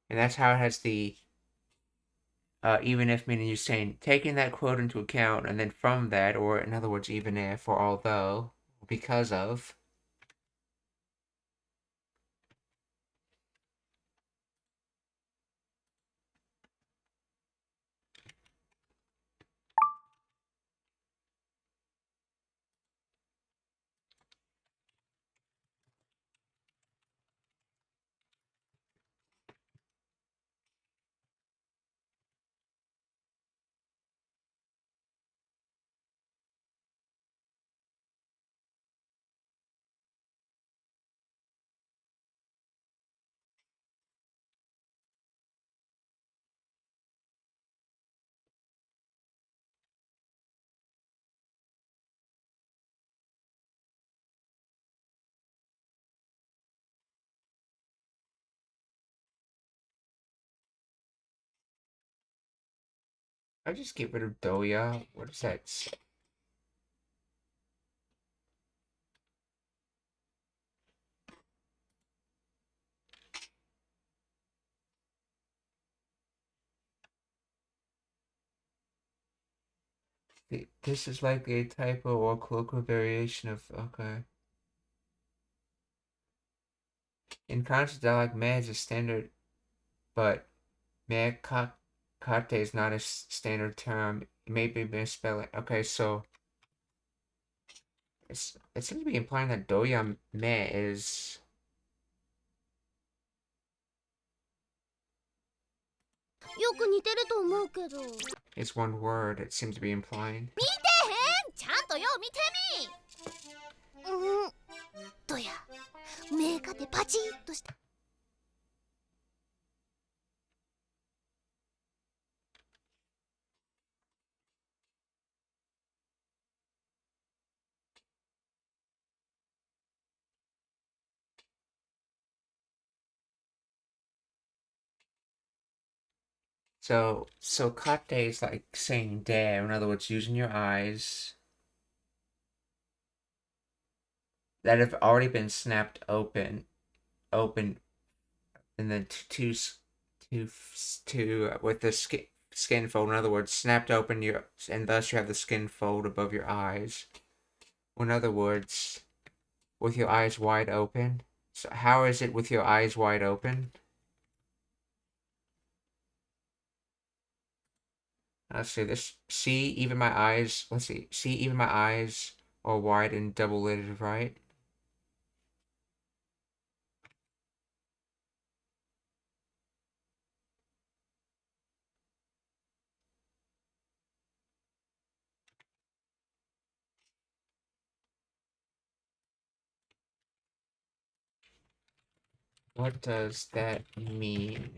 and that's how it has the even if meaning you're saying taking that quote into account, and then from that, or in other words, even if or although, because of. I just get rid of doya. What does that say? This is likely a typo or colloquial variation of okay. In conscious dialect, me is a standard, but me kate is not a standard term. It may be misspelling. Okay, so it seems to be implying that doya me is. よく似てると思うけど。It's one word. It seems to be implying. 見てへん、ちゃんとよう見てみ。どや、目かてパチッとした。So kate is like saying dare. In other words, using your eyes that have already been snapped open, and then with the skin fold. In other words, snapped open and thus you have the skin fold above your eyes. In other words, with your eyes wide open. So how is it with your eyes wide open? Let's see this. See, even my eyes. Let's see. See, even my eyes are wide and double lidded, right? What does that mean?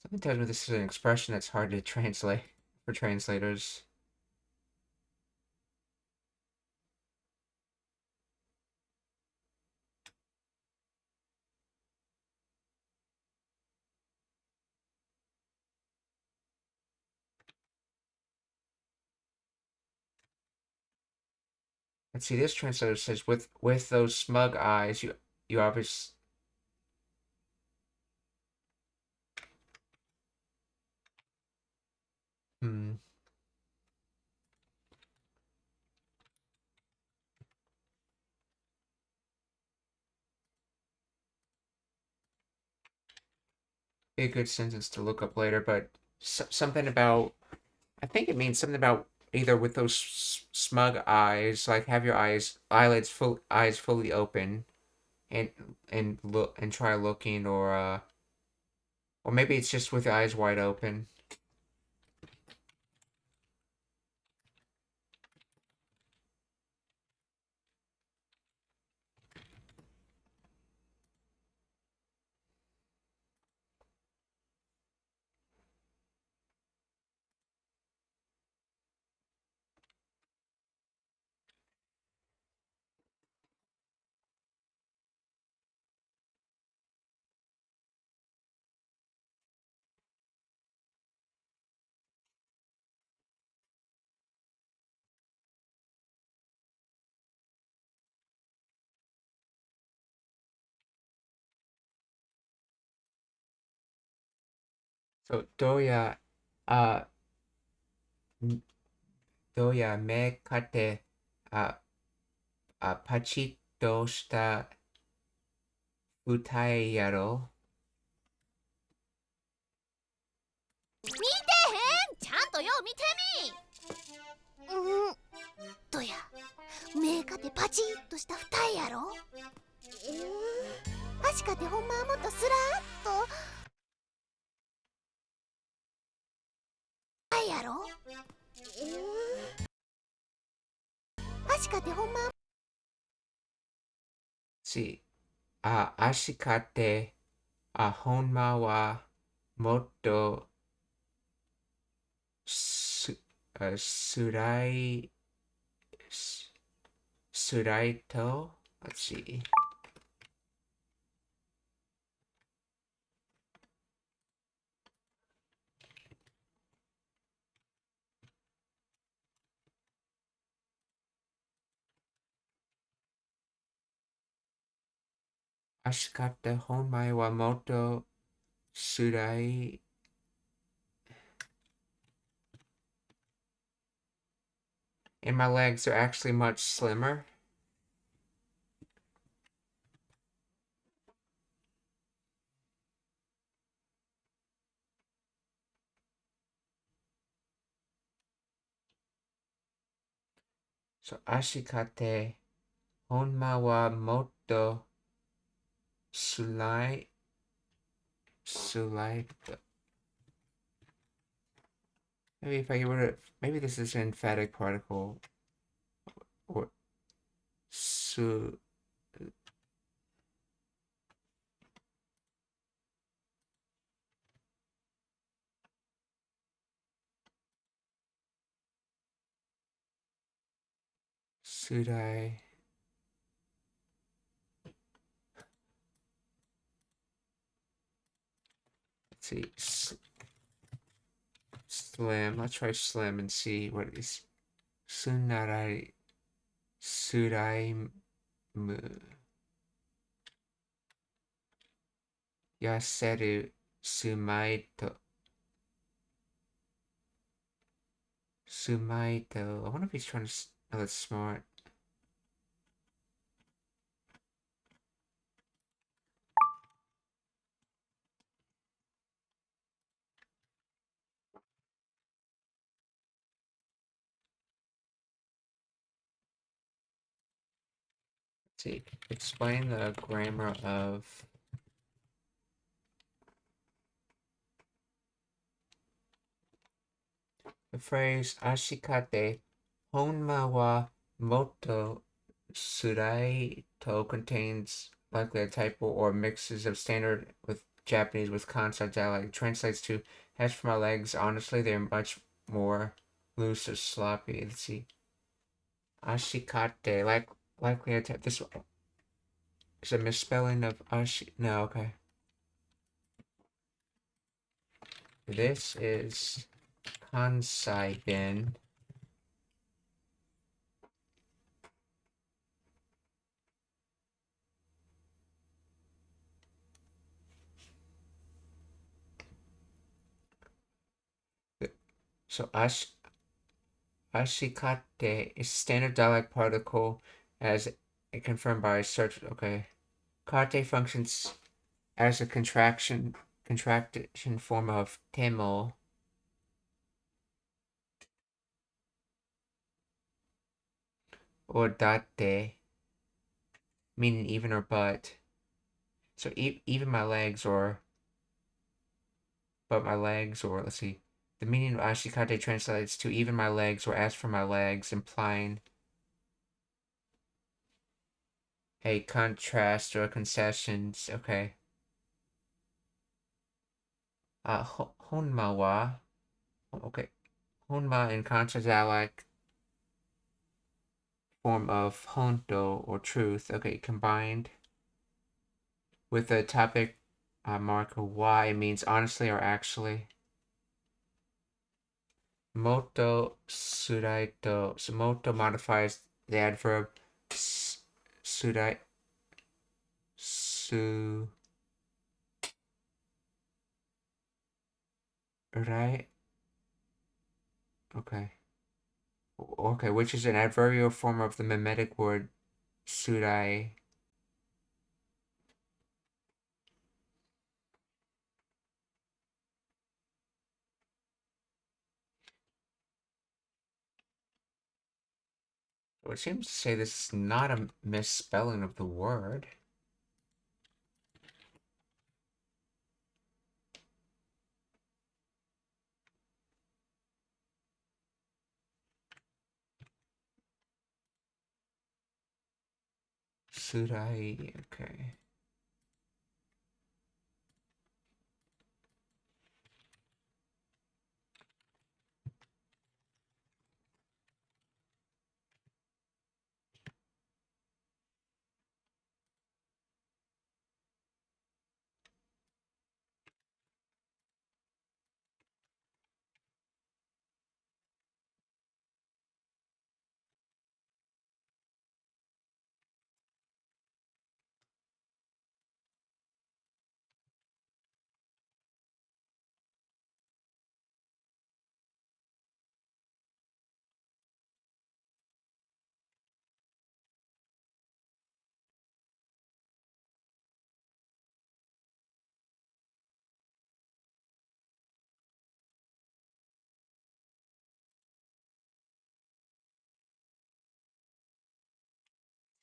Something tells me this is an expression that's hard to translate for translators. Let's see. This translator says, "With those smug eyes, you obviously." Hmm. Be a good sentence to look up later, but something about. I think it means something about either with those smug eyes, like have your eyes fully open, and look and try looking, or maybe it's just with your eyes wide open. So uh, doya me kate, uh, pachito shita utai yaro. 見てへん、ちゃんとよう見てみ。どや、目かてパチッとした二重やろ。足かてほんまはもっとスラーっと。やろ。足かてほんま。See, ashikate, honma wa motto surai, suraito. Let's see. Ashikate honmai wa motto surai. and my legs are actually much slimmer. So ashikate honma wa motto sulai. Maybe if I get rid of, maybe this is an emphatic particle, or su. Sudai. Let's see. Slim. Let's try slim and see what it is. Sunarai. Sudai. Yaseru. Sumaito. Sumaito. I wonder if he's trying to. Oh, that's smart. Let's see. Explain the grammar of. The phrase ashikate honma wa moto surai to contains likely a typo or mixes of standard with Japanese with concept dialect. Translates to as for my legs, honestly, they're much more loose or sloppy. Let's see. Ashikate, likely a type. This is a misspelling of ashi. No, okay. This is Kansai bin. So ashikate is standard dialect particle as confirmed by search. Okay. Kate functions as a contraction form of temo or date, meaning even or but. So even my legs or but my legs, or let's see. The meaning of ashikate translates to even my legs or as for my legs, implying a contrast or concessions. Okay. Honma wa. Okay. Honma in contrast dialect form of honto or truth. Okay, combined with the topic marker y means honestly or actually. Moto suraito. So moto modifies the adverb surai. Surai. Okay. Okay, which is an adverbial form of the mimetic word surai. So it seems to say this is not a misspelling of the word. Surai, okay.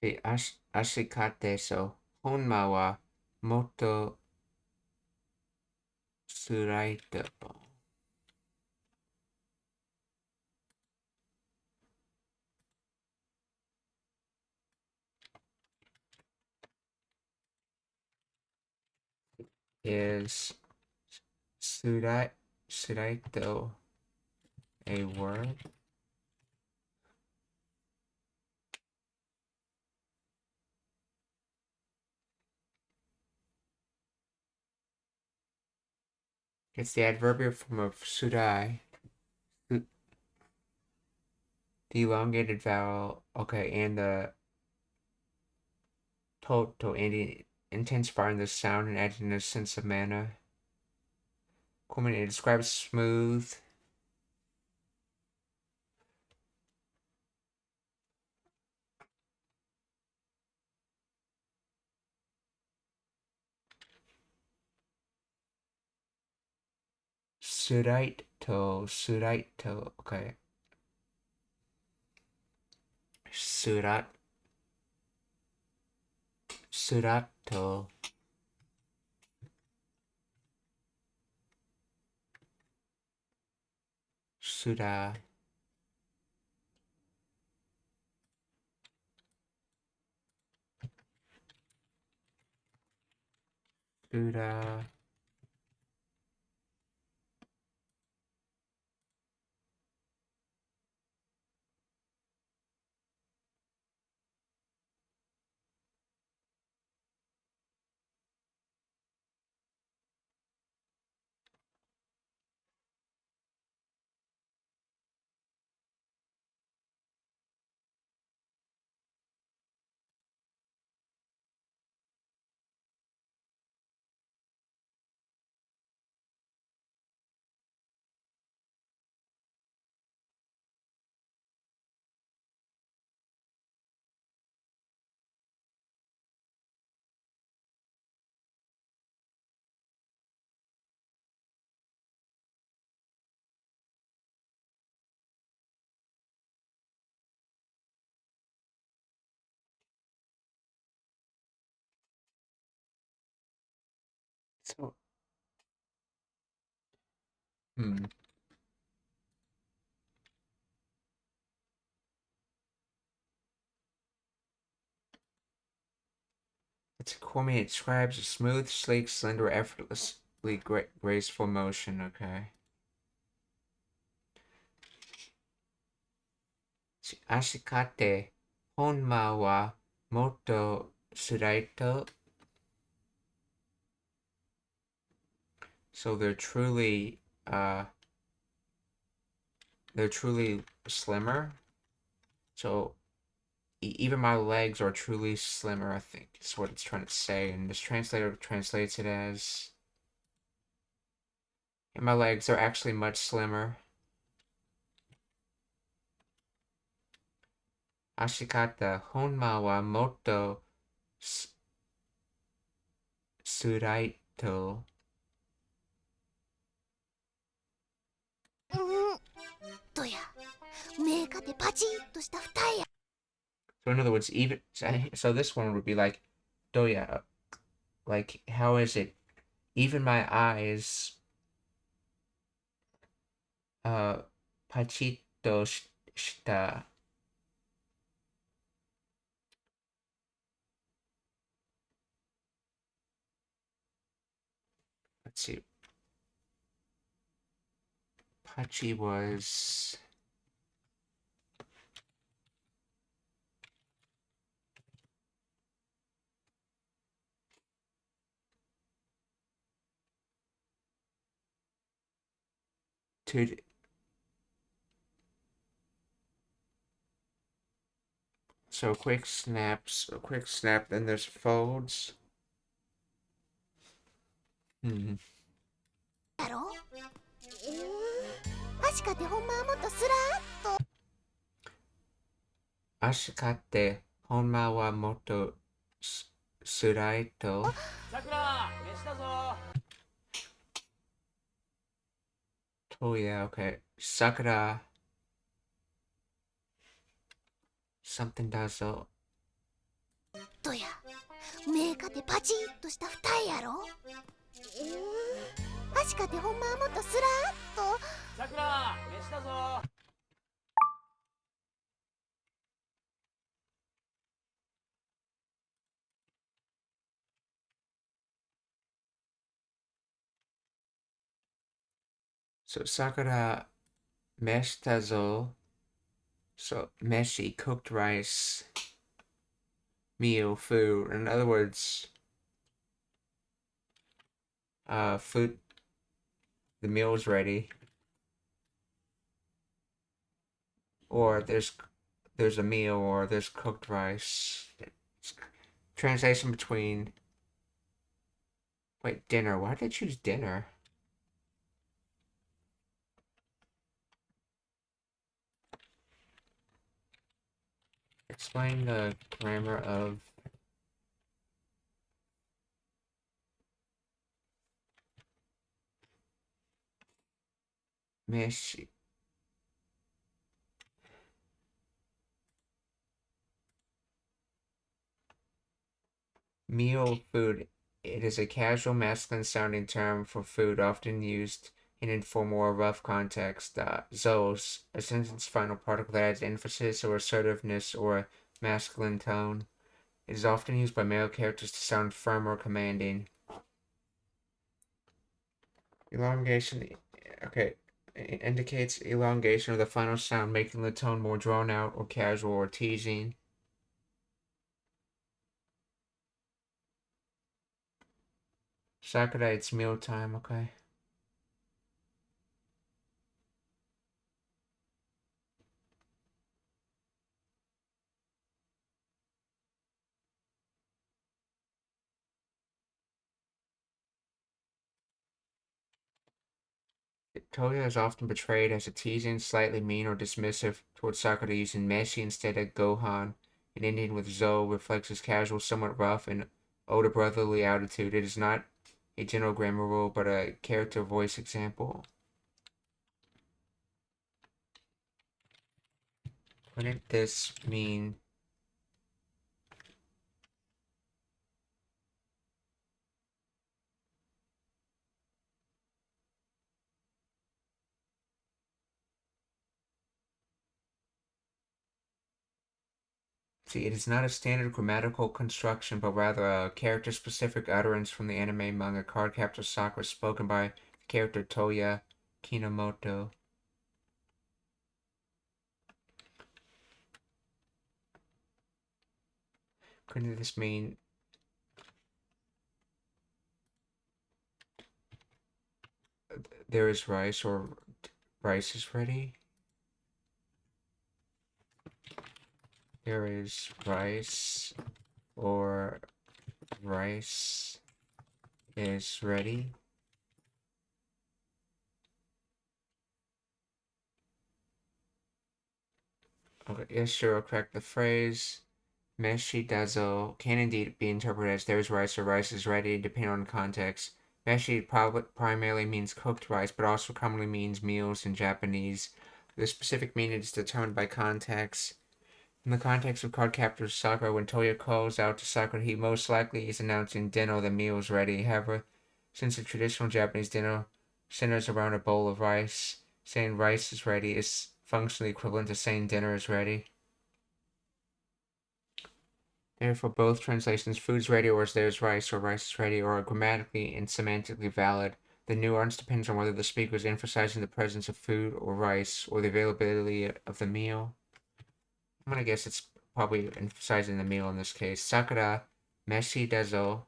ashikate, so honma wa motto suraito. Is suraito a word? It's the adverbial form of surai. The elongated vowel, okay, and the toto, and intensifying the sound and adding a sense of manner. It describes smooth. Suraito, okay. Surato. Sura. Sura. So, It's Kwame. It describes a smooth, sleek, slender, effortlessly graceful motion, okay. Ashikate honma wa motto suraito. So they're truly slimmer. So even my legs are truly slimmer, I think is what it's trying to say. And this translator translates it as, and my legs are actually much slimmer. Ashikata honma wa motto suraito. So in other words, even so, this one would be like, doya, like how is it? Even my eyes, pachito shita. Let's see. Pachi was to. So quick snaps, a quick snap, then there's folds. Hmm. だろ確かてほんまはもっとスラーっと Ashikate honma wa motto suraito. Sakura, 飯だぞ。Oh yeah, okay. Sakura. Something does so. 目かてパチッとした二重やろ。足かてほんまはもっとスラーっと。さくら飯だぞ。So Sakura meshtazo. So meshi, cooked rice, meal, food. In other words, food. The meal is ready. Or there's a meal, or there's cooked rice. It's translation between. Wait, dinner. Why did I choose dinner? Explain the grammar of meshi. Meal, food. It is a casual masculine sounding term for food, often used in informal or rough context. Zos, a sentence final particle that adds emphasis or assertiveness or a masculine tone. It is often used by male characters to sound firm or commanding. Elongation, okay, it indicates elongation of the final sound, making the tone more drawn out or casual or teasing. Sakura, it's mealtime, okay. Toya is often portrayed as a teasing, slightly mean, or dismissive towards Sakura, using Meshi instead of Gohan. An Indian with Zo reflects his casual, somewhat rough, and older brotherly attitude. It is not a general grammar rule, but a character voice example. Wouldn't this mean See, it is not a standard grammatical construction, but rather a character-specific utterance from the anime manga Card Captor Sakura spoken by the character Toya Kinomoto. Couldn't this mean there is rice or rice is ready? There is rice or rice is ready. Okay, yes, sure, I'll correct the phrase. Meshi dazo can indeed be interpreted as there's rice or rice is ready, depending on context. Meshi primarily means cooked rice, but also commonly means meals in Japanese. The specific meaning is determined by context. In the context of Card Captor Sakura, when Toya calls out to Sakura, he most likely is announcing dinner, the meal is ready. However, since the traditional Japanese dinner centers around a bowl of rice, saying rice is ready is functionally equivalent to saying dinner is ready. Therefore, both translations, food's ready or there's rice or rice is ready, are grammatically and semantically valid. The nuance depends on whether the speaker is emphasizing the presence of food or rice or the availability of the meal. I'm gonna guess it's probably emphasizing the meal in this case. Sakura, meshi dazo.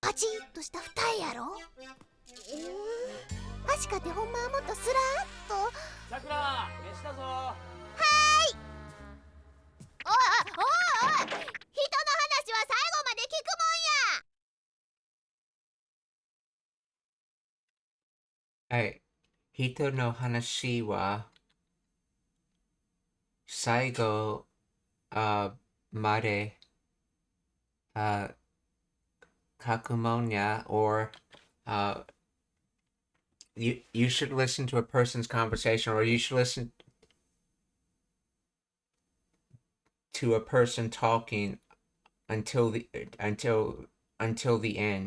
パチッとした二重やろ。足かてほんまはもっとスラーっと。さくら飯だぞ。はーい。おいおいおい、人の話は最後まで聞くもんや。はい。人の話は最後、まで、書くもんや or you should listen to a person's conversation, or you should listen to a person talking until the end.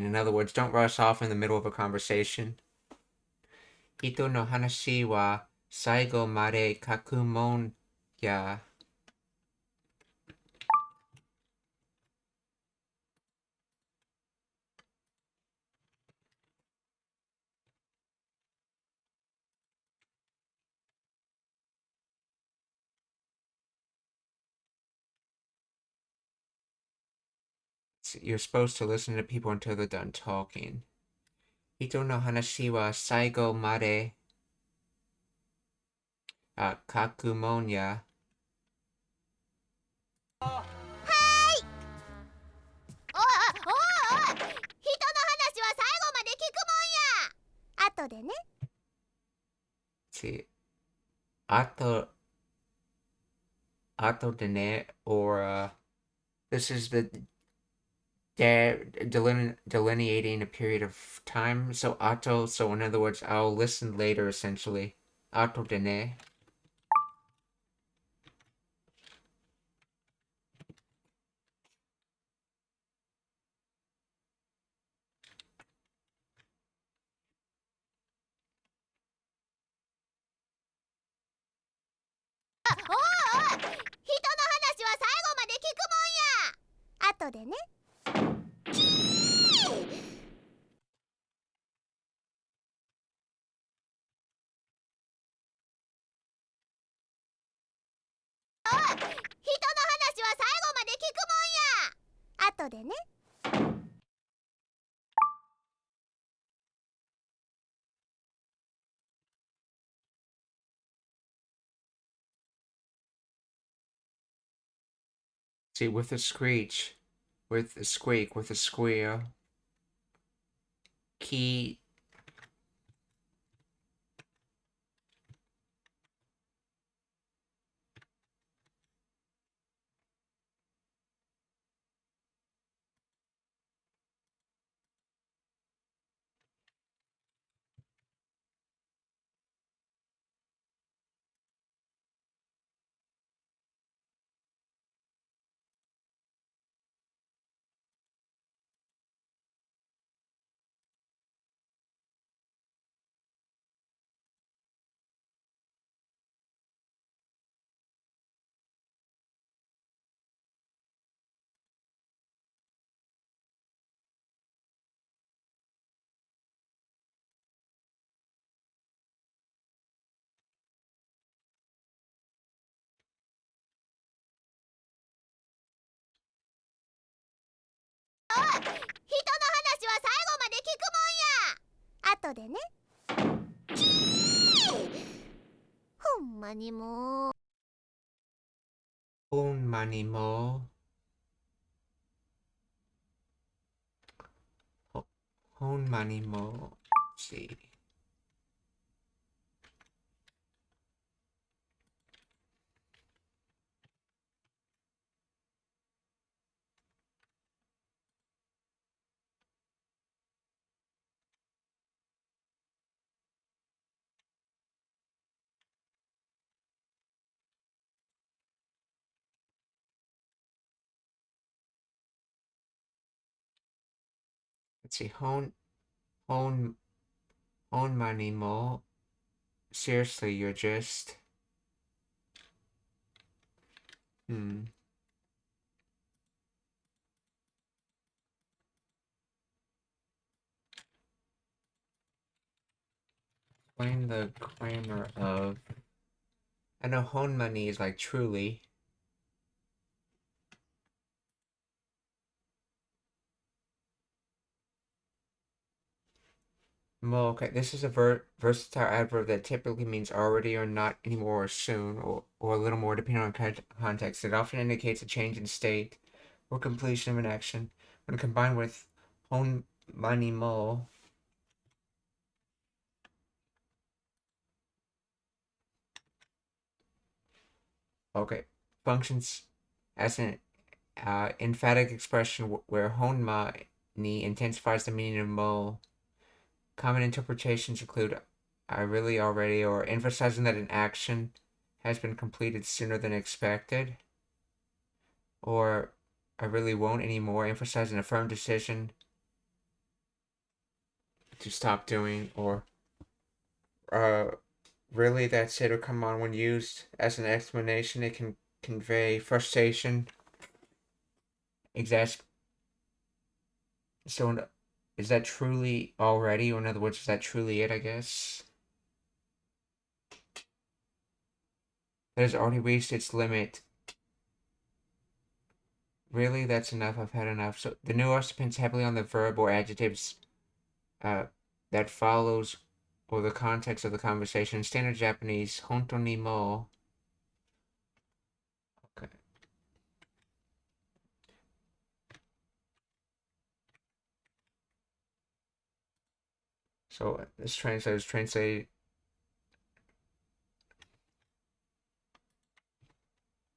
In other words, don't rush off in the middle of a conversation. 人の話は最後まで書くもんや。You're supposed to listen to people until they're done talking. 人の話は最後まで書くもんや。おいおいおい、人の話は最後まで聞くもんや。後でね。See, 後でね or this is the delineating a period of time. So ato, so in other words, I'll listen later essentially. Ato de ne. See, with a screech, with a squeak, with a squeal, key. Un manimo. Un manimo. See. Let's see. Hon manimo. Seriously, you're just. Explain the grammar of. I know honmani is like truly. Mo, okay, this is a versatile adverb that typically means already or not anymore or soon, or a little more depending on context. It often indicates a change in state or completion of an action. When combined with honmani mo, Okay. Functions as an emphatic expression where honma ni intensifies the meaning of mo. Common interpretations include I really already, or emphasizing that an action has been completed sooner than expected, or I really won't anymore, emphasizing a firm decision to stop doing, or really that's it, or come on. When used as an explanation, it can convey frustration, so is that truly already, or in other words, is that truly it, I guess? That has already reached its limit. Really, that's enough. I've had enough. So the nuance depends heavily on the verb or adjectives that follows or the context of the conversation. In standard Japanese, honto ni mo. Okay. So this translator is translated.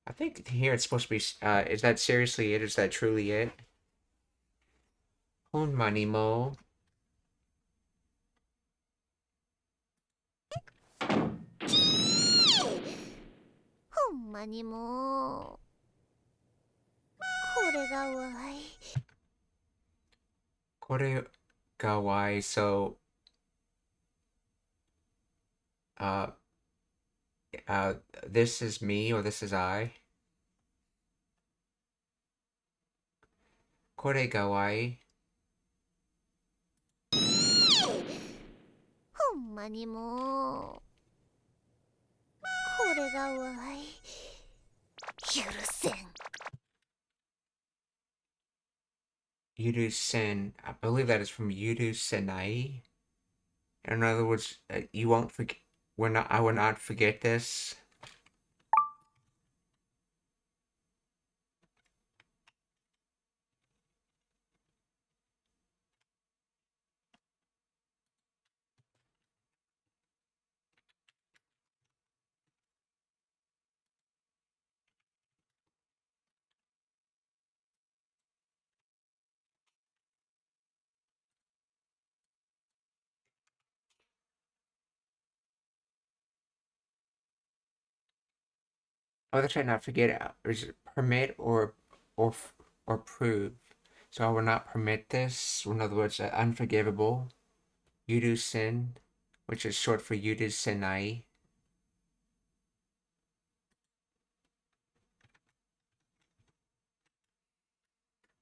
I think here it's supposed to be. Is that seriously it? Is that truly it? Honma ni mo. ほんまにもうこれがわい。これがwhy. So uh this is me or this is I. これがwhy. ほんまにもうこれがわい。許せん。Yurusen. I believe that is from Yurusenai. In other words, you won't forget. I will not forget this. Oh, that's right. Not forget. Is it permit or or prove? So I will not permit this. In other words, unforgivable. Yurusen, which is short for Yurusenai.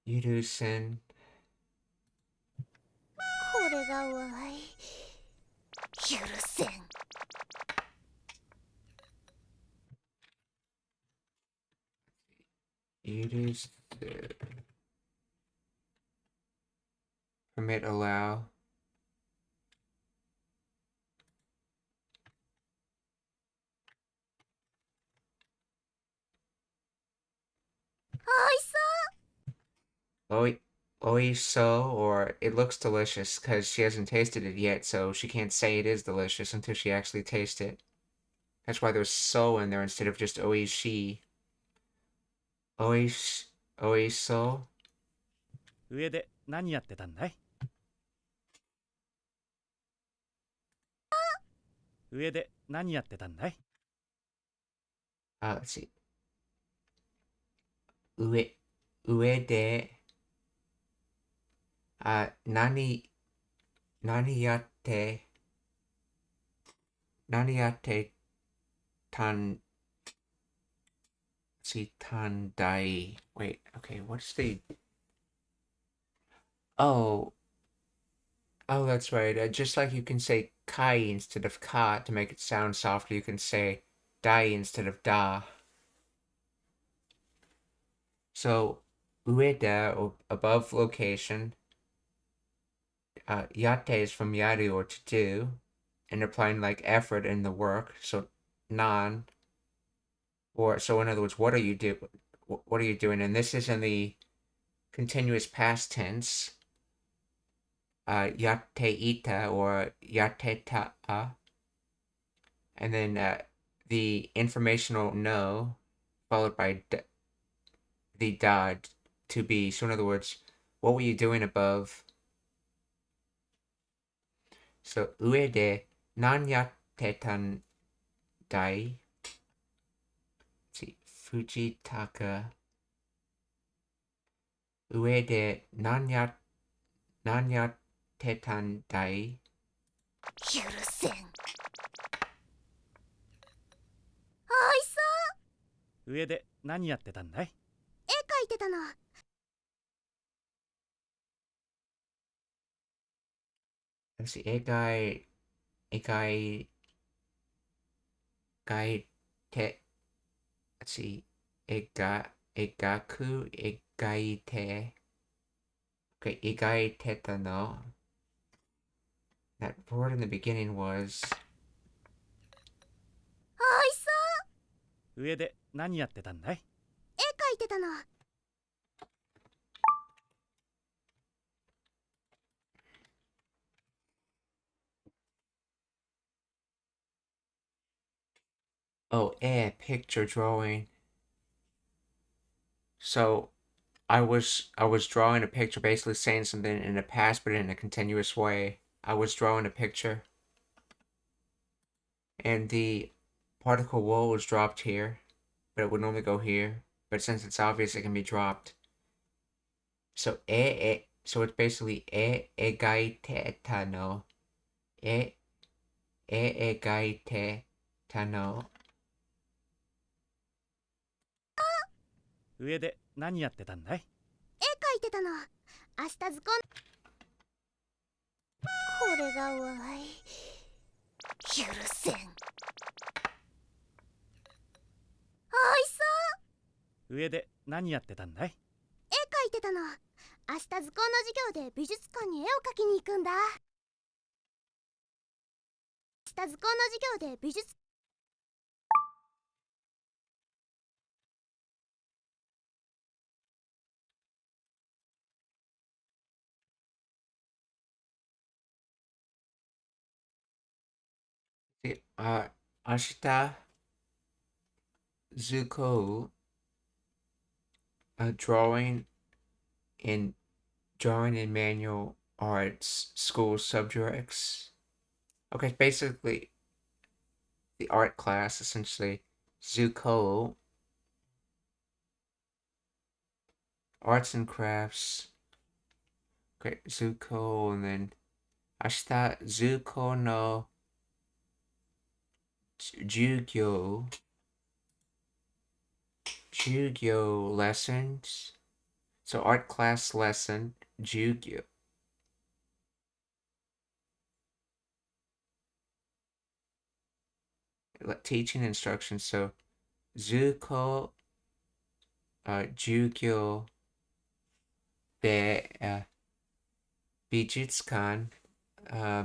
Yurusen. これがわい。許せん。Yurus. Permit, allow. おいしそう。 Oi, oiso, or it looks delicious because she hasn't tasted it yet, so she can't say it is delicious until she actually tastes it. That's why there's so in there instead of just oishi. Oiso. 上で何やってたんだい？上で何やってたんだい？ Let's see. 上で、何やって、何やってたん、see, tandai. Wait, okay, what's the. Oh, oh, that's right. Just like you can say kai instead of ka to make it sound softer, you can say dai instead of da. So, ueda, or above location, yate is from yaru, or to do, and applying like effort in the work. So, nan, or so in other words, what are you doing? And this is in the continuous past tense. Yate ita or yate ta, and then the informational no followed by the dot to be. So in other words, what were you doing above? So 上で何やってたんだい? See, 藤高上で何やってたんだい? 許せん。おいしそう。上で何やってたんだい？絵描いてたの。私、描いて、私、描いて、okay, 描いてたの. That word in the beginning was おいしそう。上で何やってたんだい？絵描いてたの。oh, picture drawing. So I was drawing a picture, basically saying something in the past, but in a continuous way. I was drawing a picture, and the particle wool was dropped here, but it would normally go here. But since it's obvious, it can be dropped. So so it's basically egaite egaite tano. 上で何やってたんだい？絵描いてたの。明日図工。これがわい。許せん。おいしそう。上で何やってたんだい？絵描いてたの。明日図工の授業で美術館に絵を描きに行くんだ。明日図工の授業で美術で、明日、図工、drawing in manual arts school subjects. Okay, basically the art class essentially. Zuko, arts and crafts. Okay, Zuko, and then Ashita Zuko no Jugyo lessons. So art class lesson, Jugyo. Teaching instructions. So Zuko Jugyo de Bijutsukan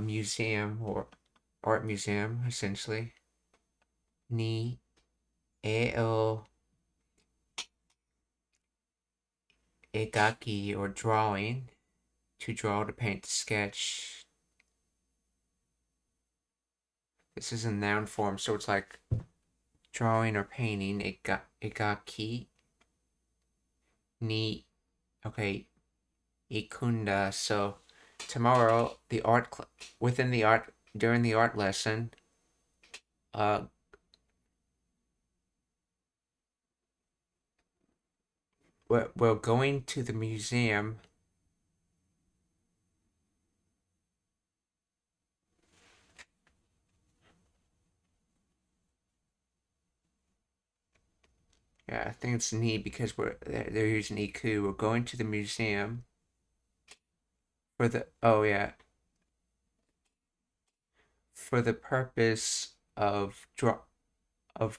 museum or art museum essentially. Ni eo egaki or drawing, to draw, to paint, to sketch. This is in noun form, so it's like drawing or painting. Egaki ni, okay, ikunda. So tomorrow, during the art lesson, we're going to the museum. Yeah, I think it's ni because they're using iku. We're going to the museum for the for the purpose of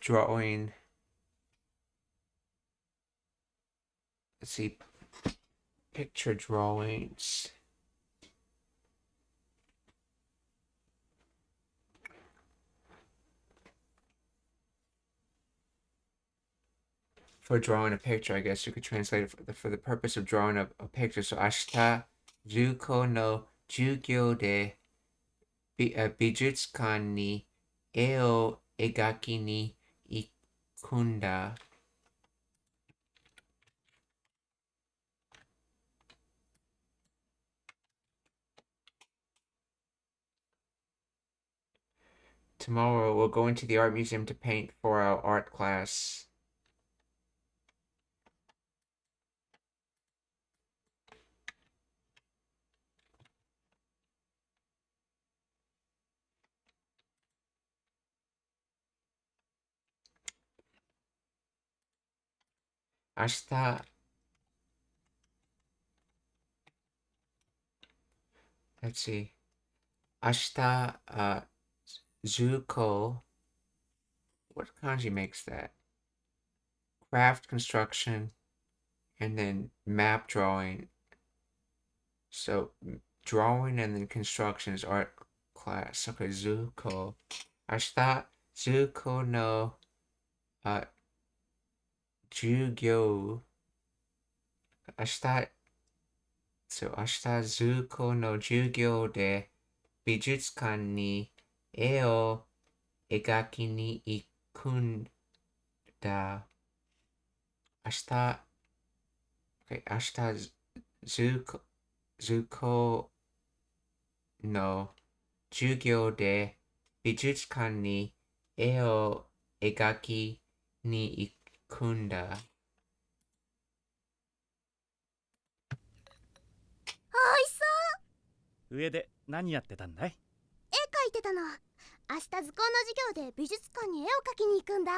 drawing. Let's see, picture drawings. For drawing a picture, I guess you could translate it for the purpose of drawing a picture. So, ashita juko no jugyo de bijutsukan ni e o egaki ni ikunda. Tomorrow we'll go into the art museum to paint for our art class. Ashita. Let's see. Ashita, Zuko. What kanji makes that? Craft construction, and then map drawing. So drawing and then construction is art class. Okay, Zuko. Ashita Zuko no Jugyo. Ashita Zuko no Jugyo de Bijutsukan ni e o egaki ni ikun da. Ashita Zuko no Jugyo de Bijutsukan ni e o egaki ni ikunda. おいしそう。上で何やってたんだい？絵描いてたの。明日図工の授業で美術館に絵を描きに行くんだ。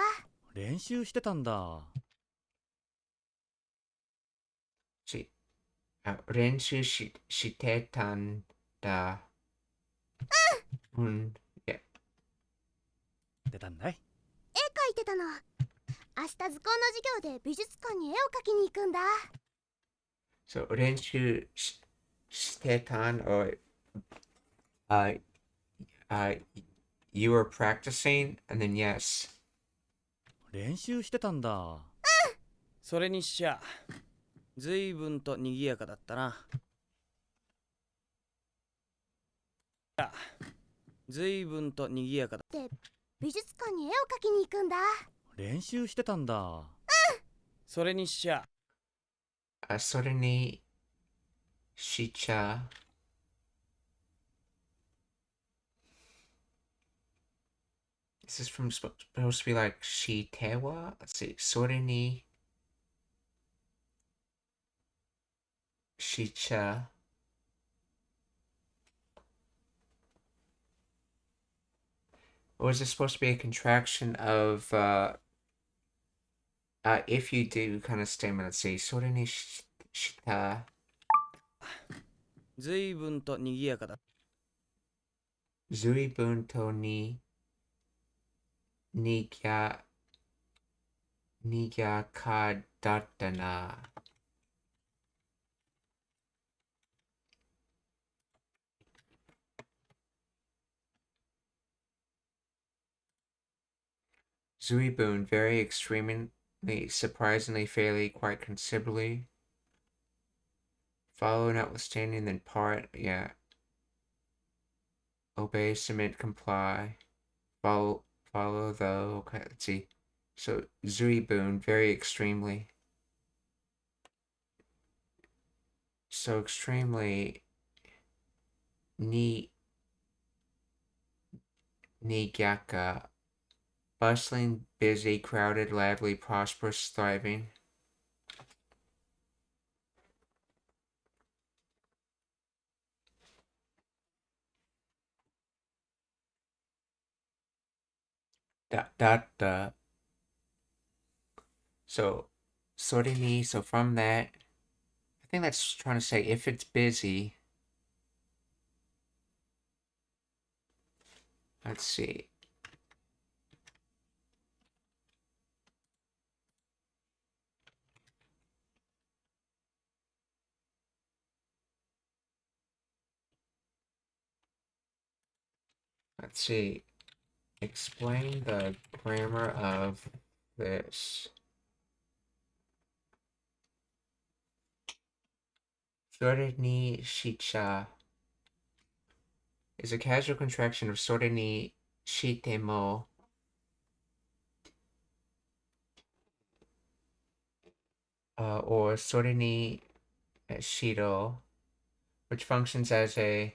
練習してたんだ。練習してたんだ。うん。ってたんだい？絵描いてたの。明日図工の授業で美術館に絵を描きに行くんだ。So 練習してたん or you were practicing and then yes. 練習してたんだ。それにしちゃ随分と賑やかだったな。随分と賑やかだ。で、美術館に絵を描きに行くんだ。練習してたんだ。それにしちゃそれにしちゃ Is this from supposed to be like shitewa? Let's see. それにしちゃ Or is this supposed to be a contraction of if you do kind of statement? Let's see. それにした随分と賑やかだ。随分とにぎやかだったな。Zuibun, very extremely, surprisingly, fairly, quite considerably. Follow, notwithstanding, then part, yeah. Obey, submit, comply. Follow though. Okay, let's see. So, Zuibun, very extremely. So extremely Nigaka. Bustling, busy, crowded, lively, prosperous, thriving. So, soreni, so from that, I think that's trying to say if it's busy. Let's see. Let's see. Explain the grammar of this. Sore ni shicha is a casual contraction of sore ni shite mo. Or sore ni shiro, which functions as a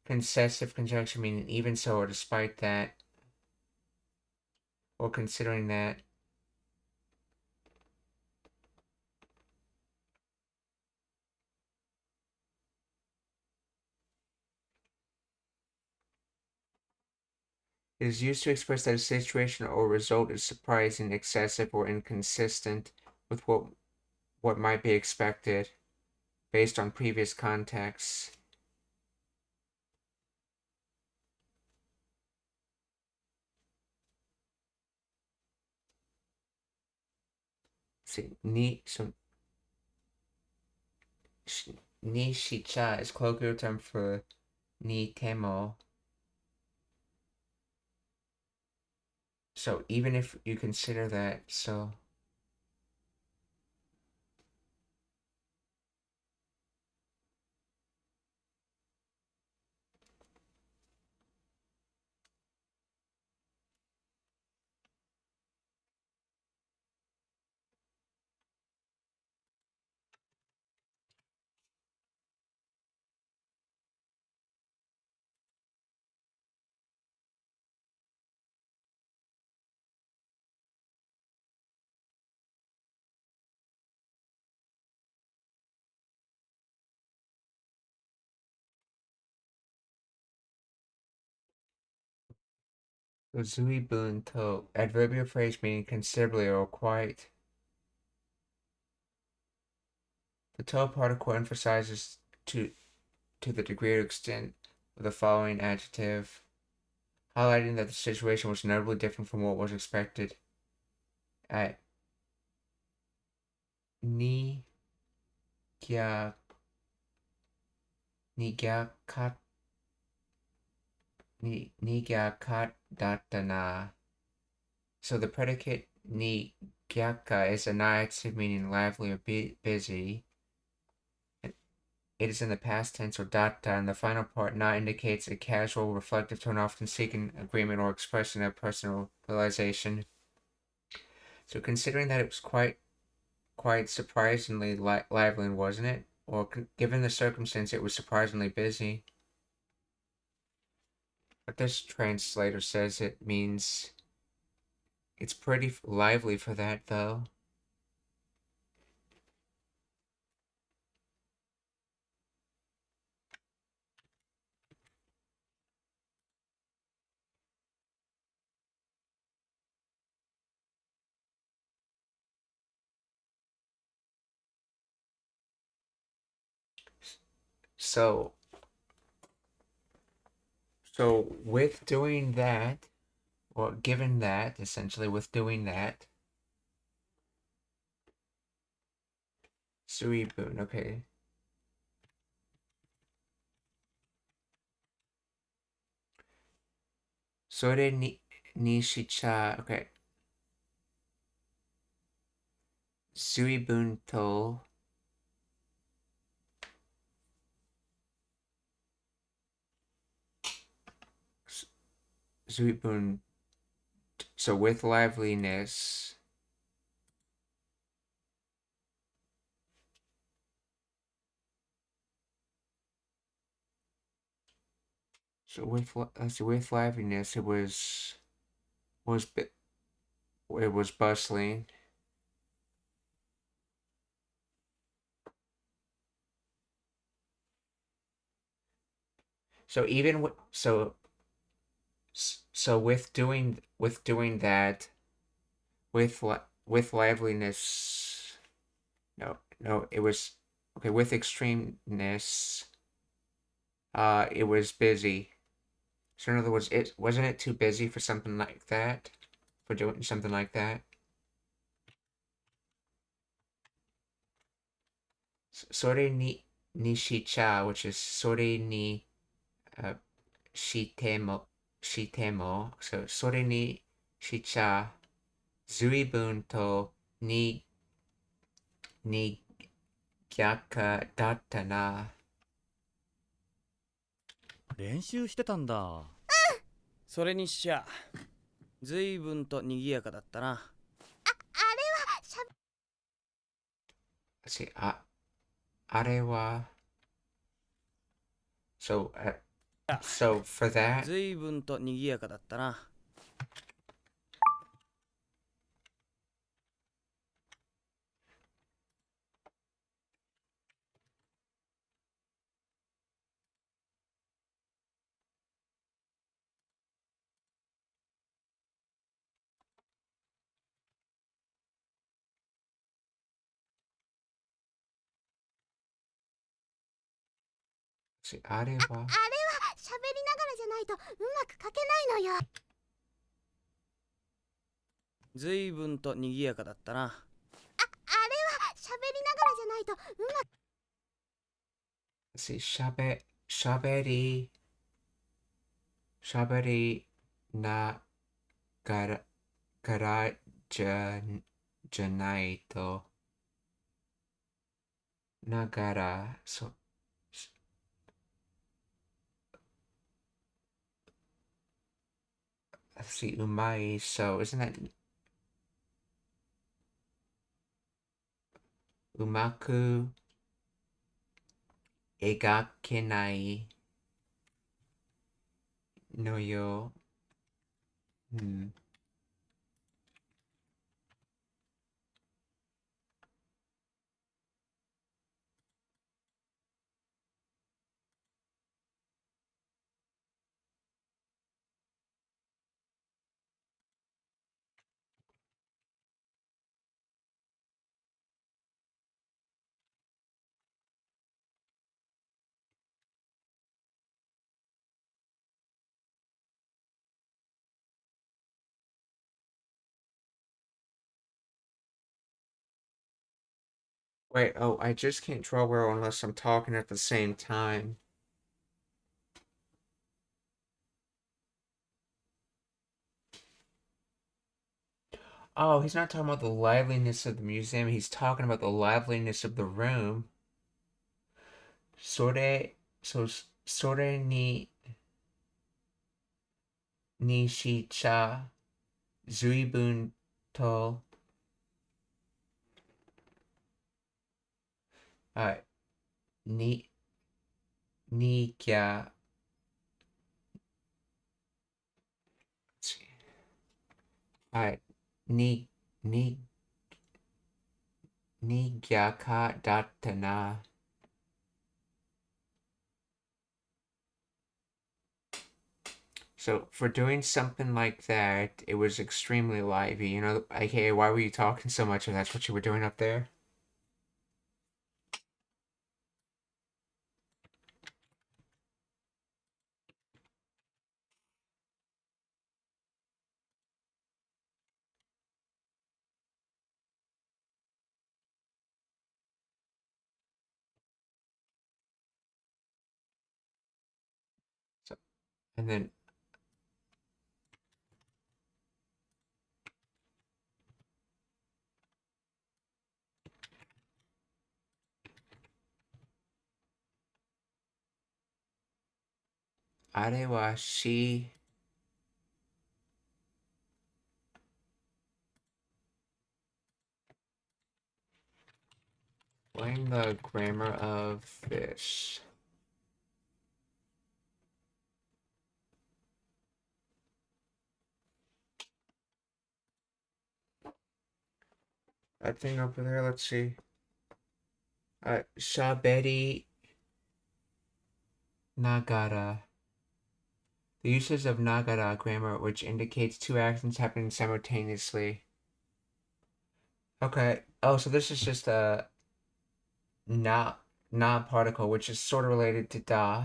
concessive conjunction, meaning even so or despite that. or considering that it is used to express that a situation or result is surprising, excessive, or inconsistent with what might be expected based on previous contexts. See, ni shicha is colloquial term for ni temo. So even if you consider that, so Zuibun to adverbial phrase meaning considerably or quite. The to particle emphasizes to the degree or extent of the following adjective, highlighting that the situation was notably different from what was expected. At ni gya kat datana. So the predicate ni gyaka is an adjective meaning lively or busy. It is in the past tense or data, and the final part na indicates a casual, reflective tone, often seeking agreement or expressing a personal realization. So considering that it was quite surprisingly lively, wasn't it? Or given the circumstance, it was surprisingly busy. But this translator says it means it's pretty lively for that, though. So with doing that, or given that, essentially with doing that, Suibun, okay. Sore ni shicha, okay. Suibun to Suibun, so with liveliness. So with liveliness, it was bustling. So even with doing that, with liveliness, no, it was okay. With extremeness, it was busy. So in other words, it wasn't too busy for something like that, for doing something like that. Sore ni shicha, which is sore ni uh, shitemo. So sore ni shicha, zuibun to ni gyaka datta na. 練習してたんだ。それにしちゃ随分と賑やかだったな。Let's see, arewa. So for that, 随分と賑やかだったな。あれは喋りながらじゃないとうまく書けないのよ。随分と賑やかだったな。あれは喋りながらじゃないとうまく。しゃべりながらじゃないとながらうまい so isn't that うまく描けないのよ。Wait, oh, I just can't draw well unless I'm talking at the same time. Oh, he's not talking about the liveliness of the museum, he's talking about the liveliness of the room. Sore ni shicha zuibun to ni ni kya ni ni ni kya ka datta na. So for doing something like that, it was extremely lively. You know, aka why were you talking so much if that's what you were doing up there? So, and then are wa shi explain the grammar of this. That thing over there, let's see. Shaberi Nagara. The uses of Nagara grammar, which indicates two actions happening simultaneously. Okay. Oh, so this is just a na particle, which is sort of related to da.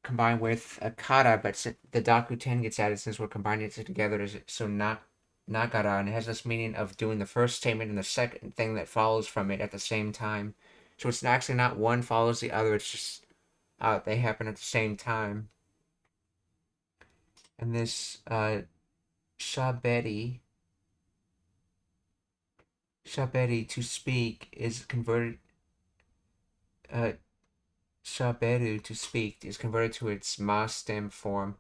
Combined with a kata, but the daku 10 gets added since we're combining it together. So nagara, and it has this meaning of doing the first statement and the second thing that follows from it at the same time. So it's actually not one follows the other, it's just they happen at the same time. And this shaberi to speak is converted shaberu to speak is converted to its ma stem form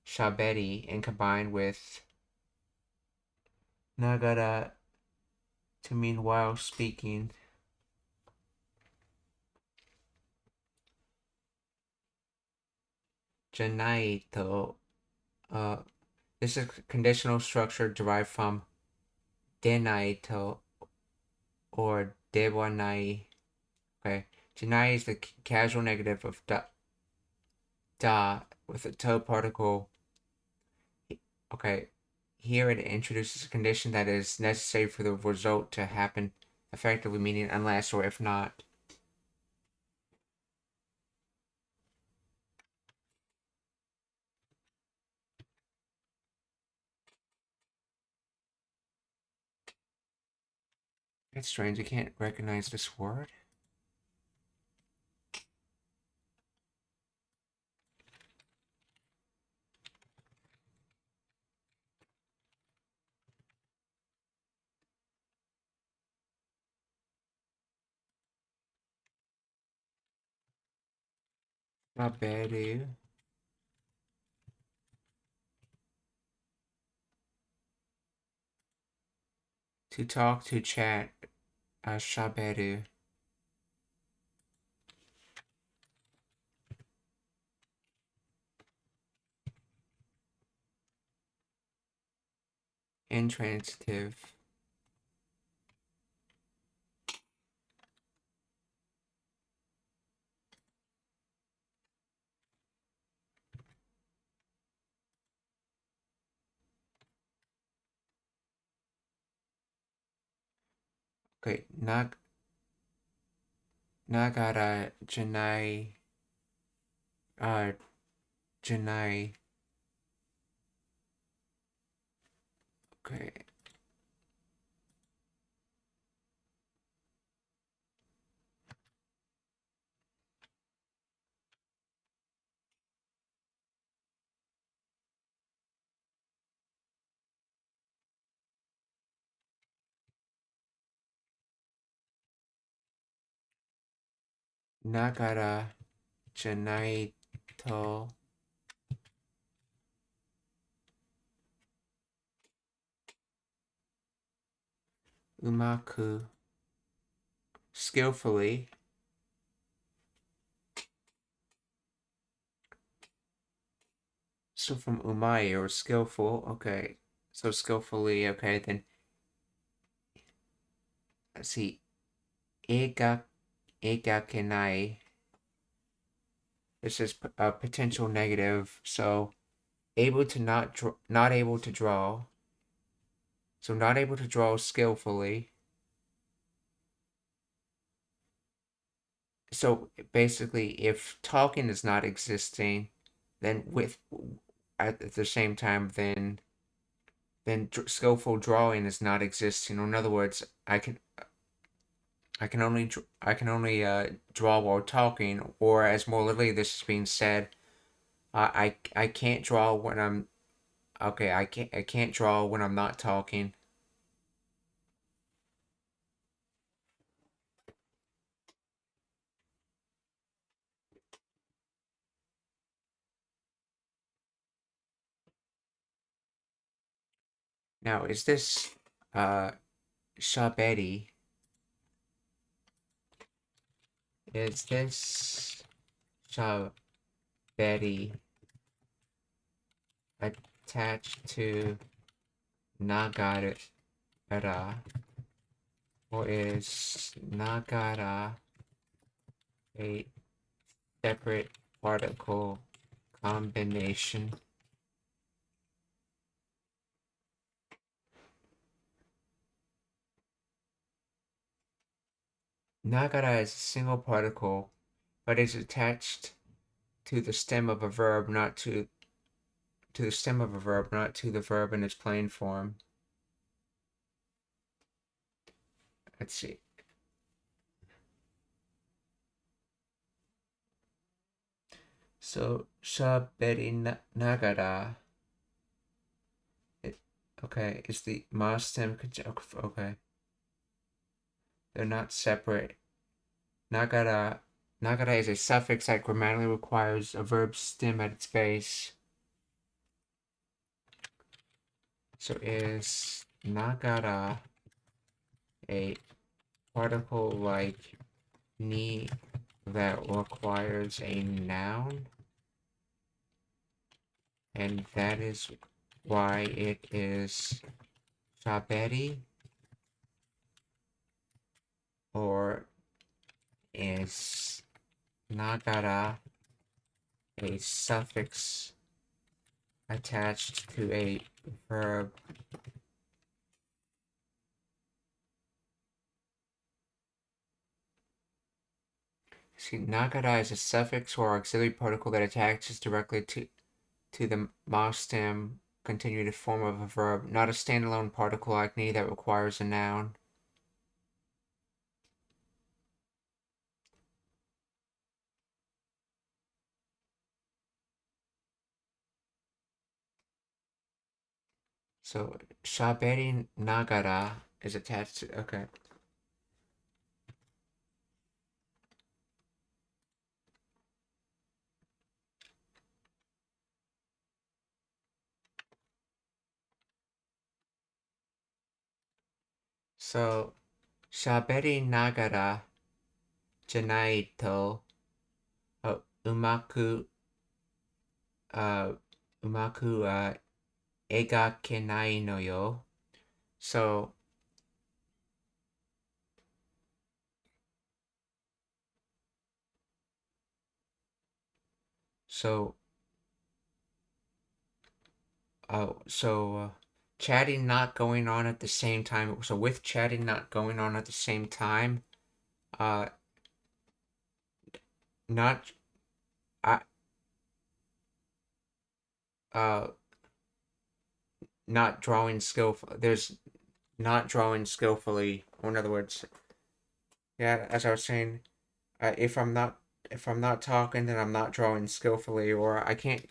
shaberi and combined with nagara to mean while speaking. Janaito. This is a conditional structure derived from denaito or dewanai. Okay. Janai is the casual negative of da with a to particle. Okay. Here it introduces a condition that is necessary for the result to happen effectively, meaning unless or if not. It's strange, I can't recognize this word. Shaberu. To talk, to chat. Shaberu. Intransitive. Okay, Nagara Janai. Janai. Okay. Nagara Janai to Umaku. Skillfully. So from umai or skillful, okay. So skillfully, okay, then let's see. Eigakenai. This is a potential negative, so able to not able to draw. So not able to draw skillfully. So basically, if talking is not existing, then at the same time, then skillful drawing is not existing. Or in other words, I can only draw while talking, or as more literally this is being said, I can't draw when I'm okay. I can't draw when I'm not talking. Now, is this Shabeti? Is this Shabeti attached to Nagara, or is Nagara a separate particle combination? Nagara is a single particle, but is attached to the stem of a verb, not to the stem of a verb, not to the verb in its plain form. Let's see. So Shaberi Nagara. Okay, is the ma stem conjunction? Okay, they're not separate. Nagara is a suffix that grammatically requires a verb stem at its base. So is Nagara a particle like ni that requires a noun? And that is why it is Shaberi? Or is Nagara a suffix attached to a verb? See, Nagara is a suffix or auxiliary particle that attaches directly to the ma stem continuative form of a verb, not a standalone particle like ni that requires a noun. So, Shaberi Nagara is attached to. Okay. So, Shaberi Nagara janai to umaku egakenai no yo. So, so, chatting not going on at the same time. So with chatting not going on at the same time, not, I, not drawing skillful. There's not drawing skillfully. Or in other words, yeah, as I was saying, if I'm not talking, then I'm not drawing skillfully, or I can't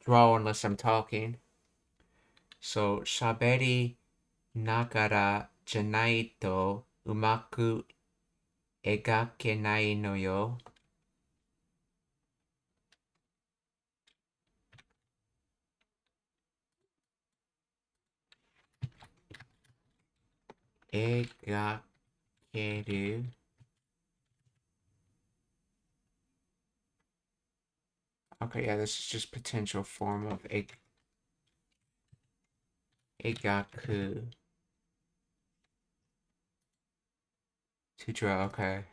draw unless I'm talking. So, shaberi nagara janai to umaku egakenai no yo. Egakeru. Okay, yeah, this is just potential form of egaku. To draw, okay.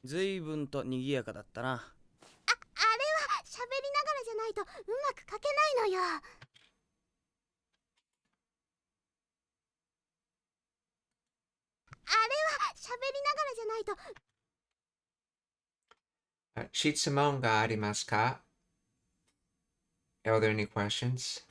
ずいぶんと賑やかだったな。あれは喋りながらじゃないとうまく書けないのよ。あれは喋りながらじゃないと。質問がありますか? Are there any questions?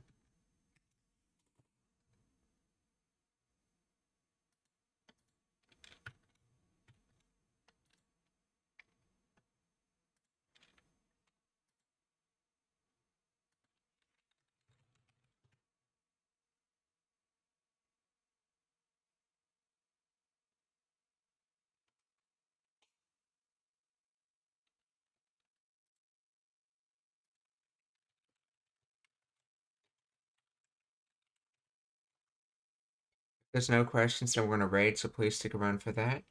There's no questions, so we're going to raid, so please stick around for that.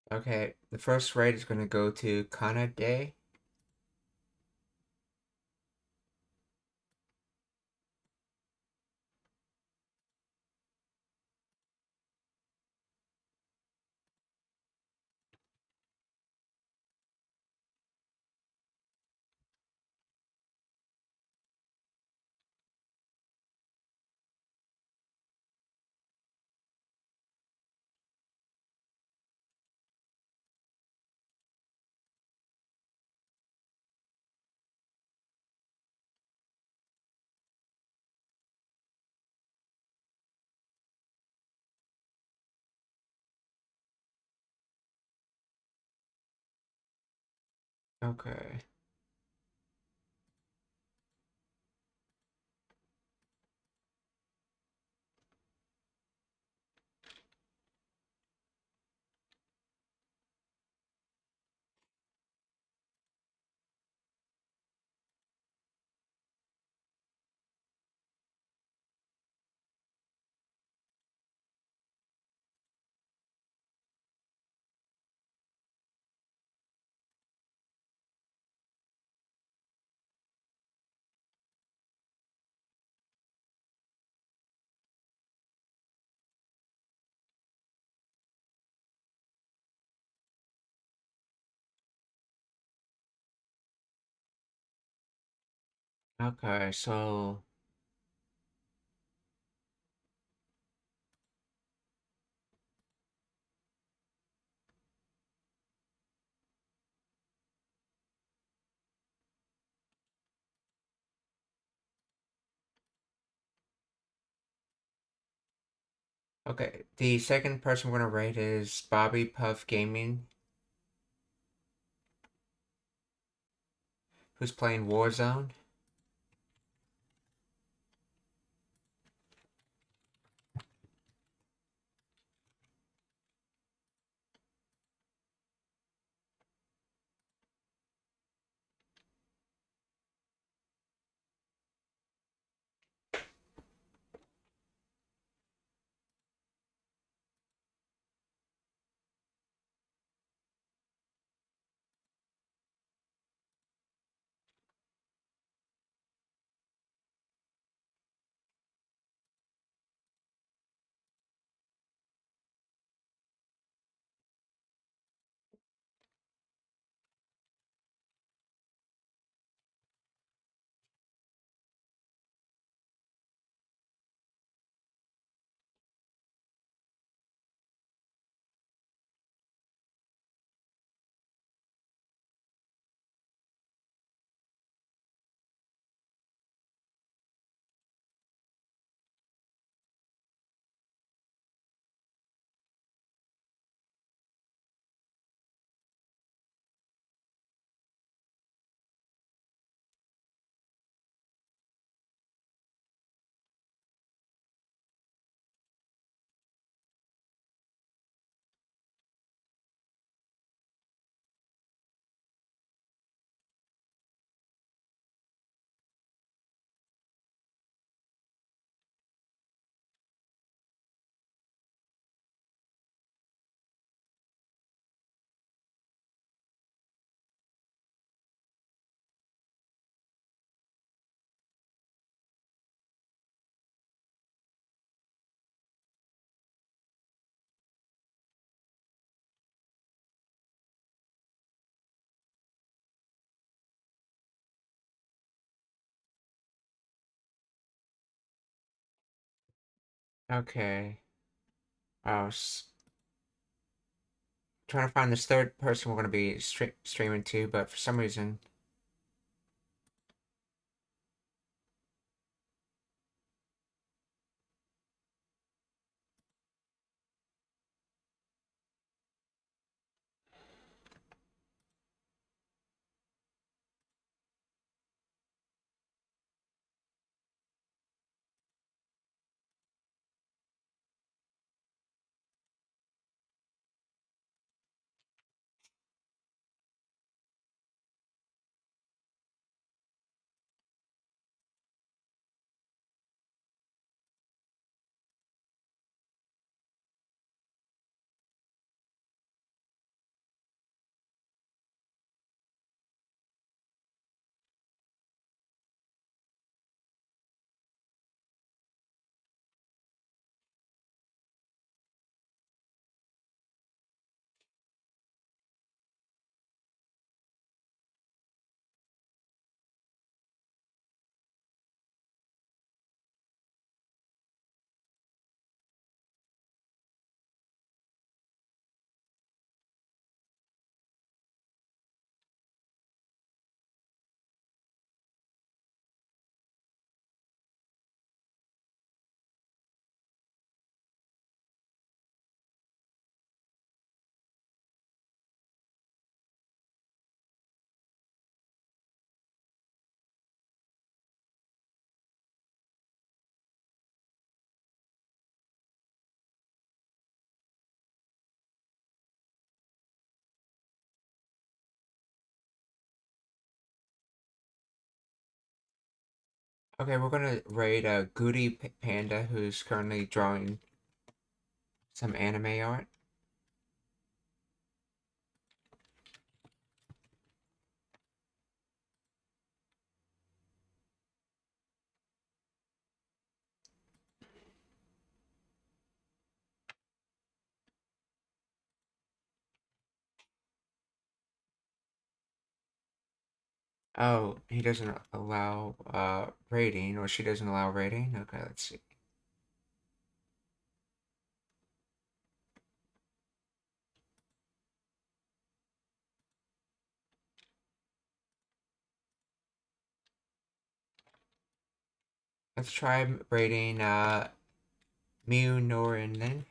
Okay, the first raid is going to go to Kanade. Okay. Okay, so okay, the second person we're gonna rate is Bobby Puff Gaming, who's playing Warzone. Okay. I was trying to find this third person we're gonna be streaming to, but for some reason. Okay, we're gonna raid Goody Panda, who's currently drawing some anime art. Oh, he doesn't allow rating, or she doesn't allow rating? Okay, let's see. Let's try rating Mew Norin then.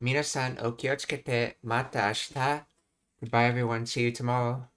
Minasan, okiyotsukete, mata ashita. Goodbye everyone, see you tomorrow.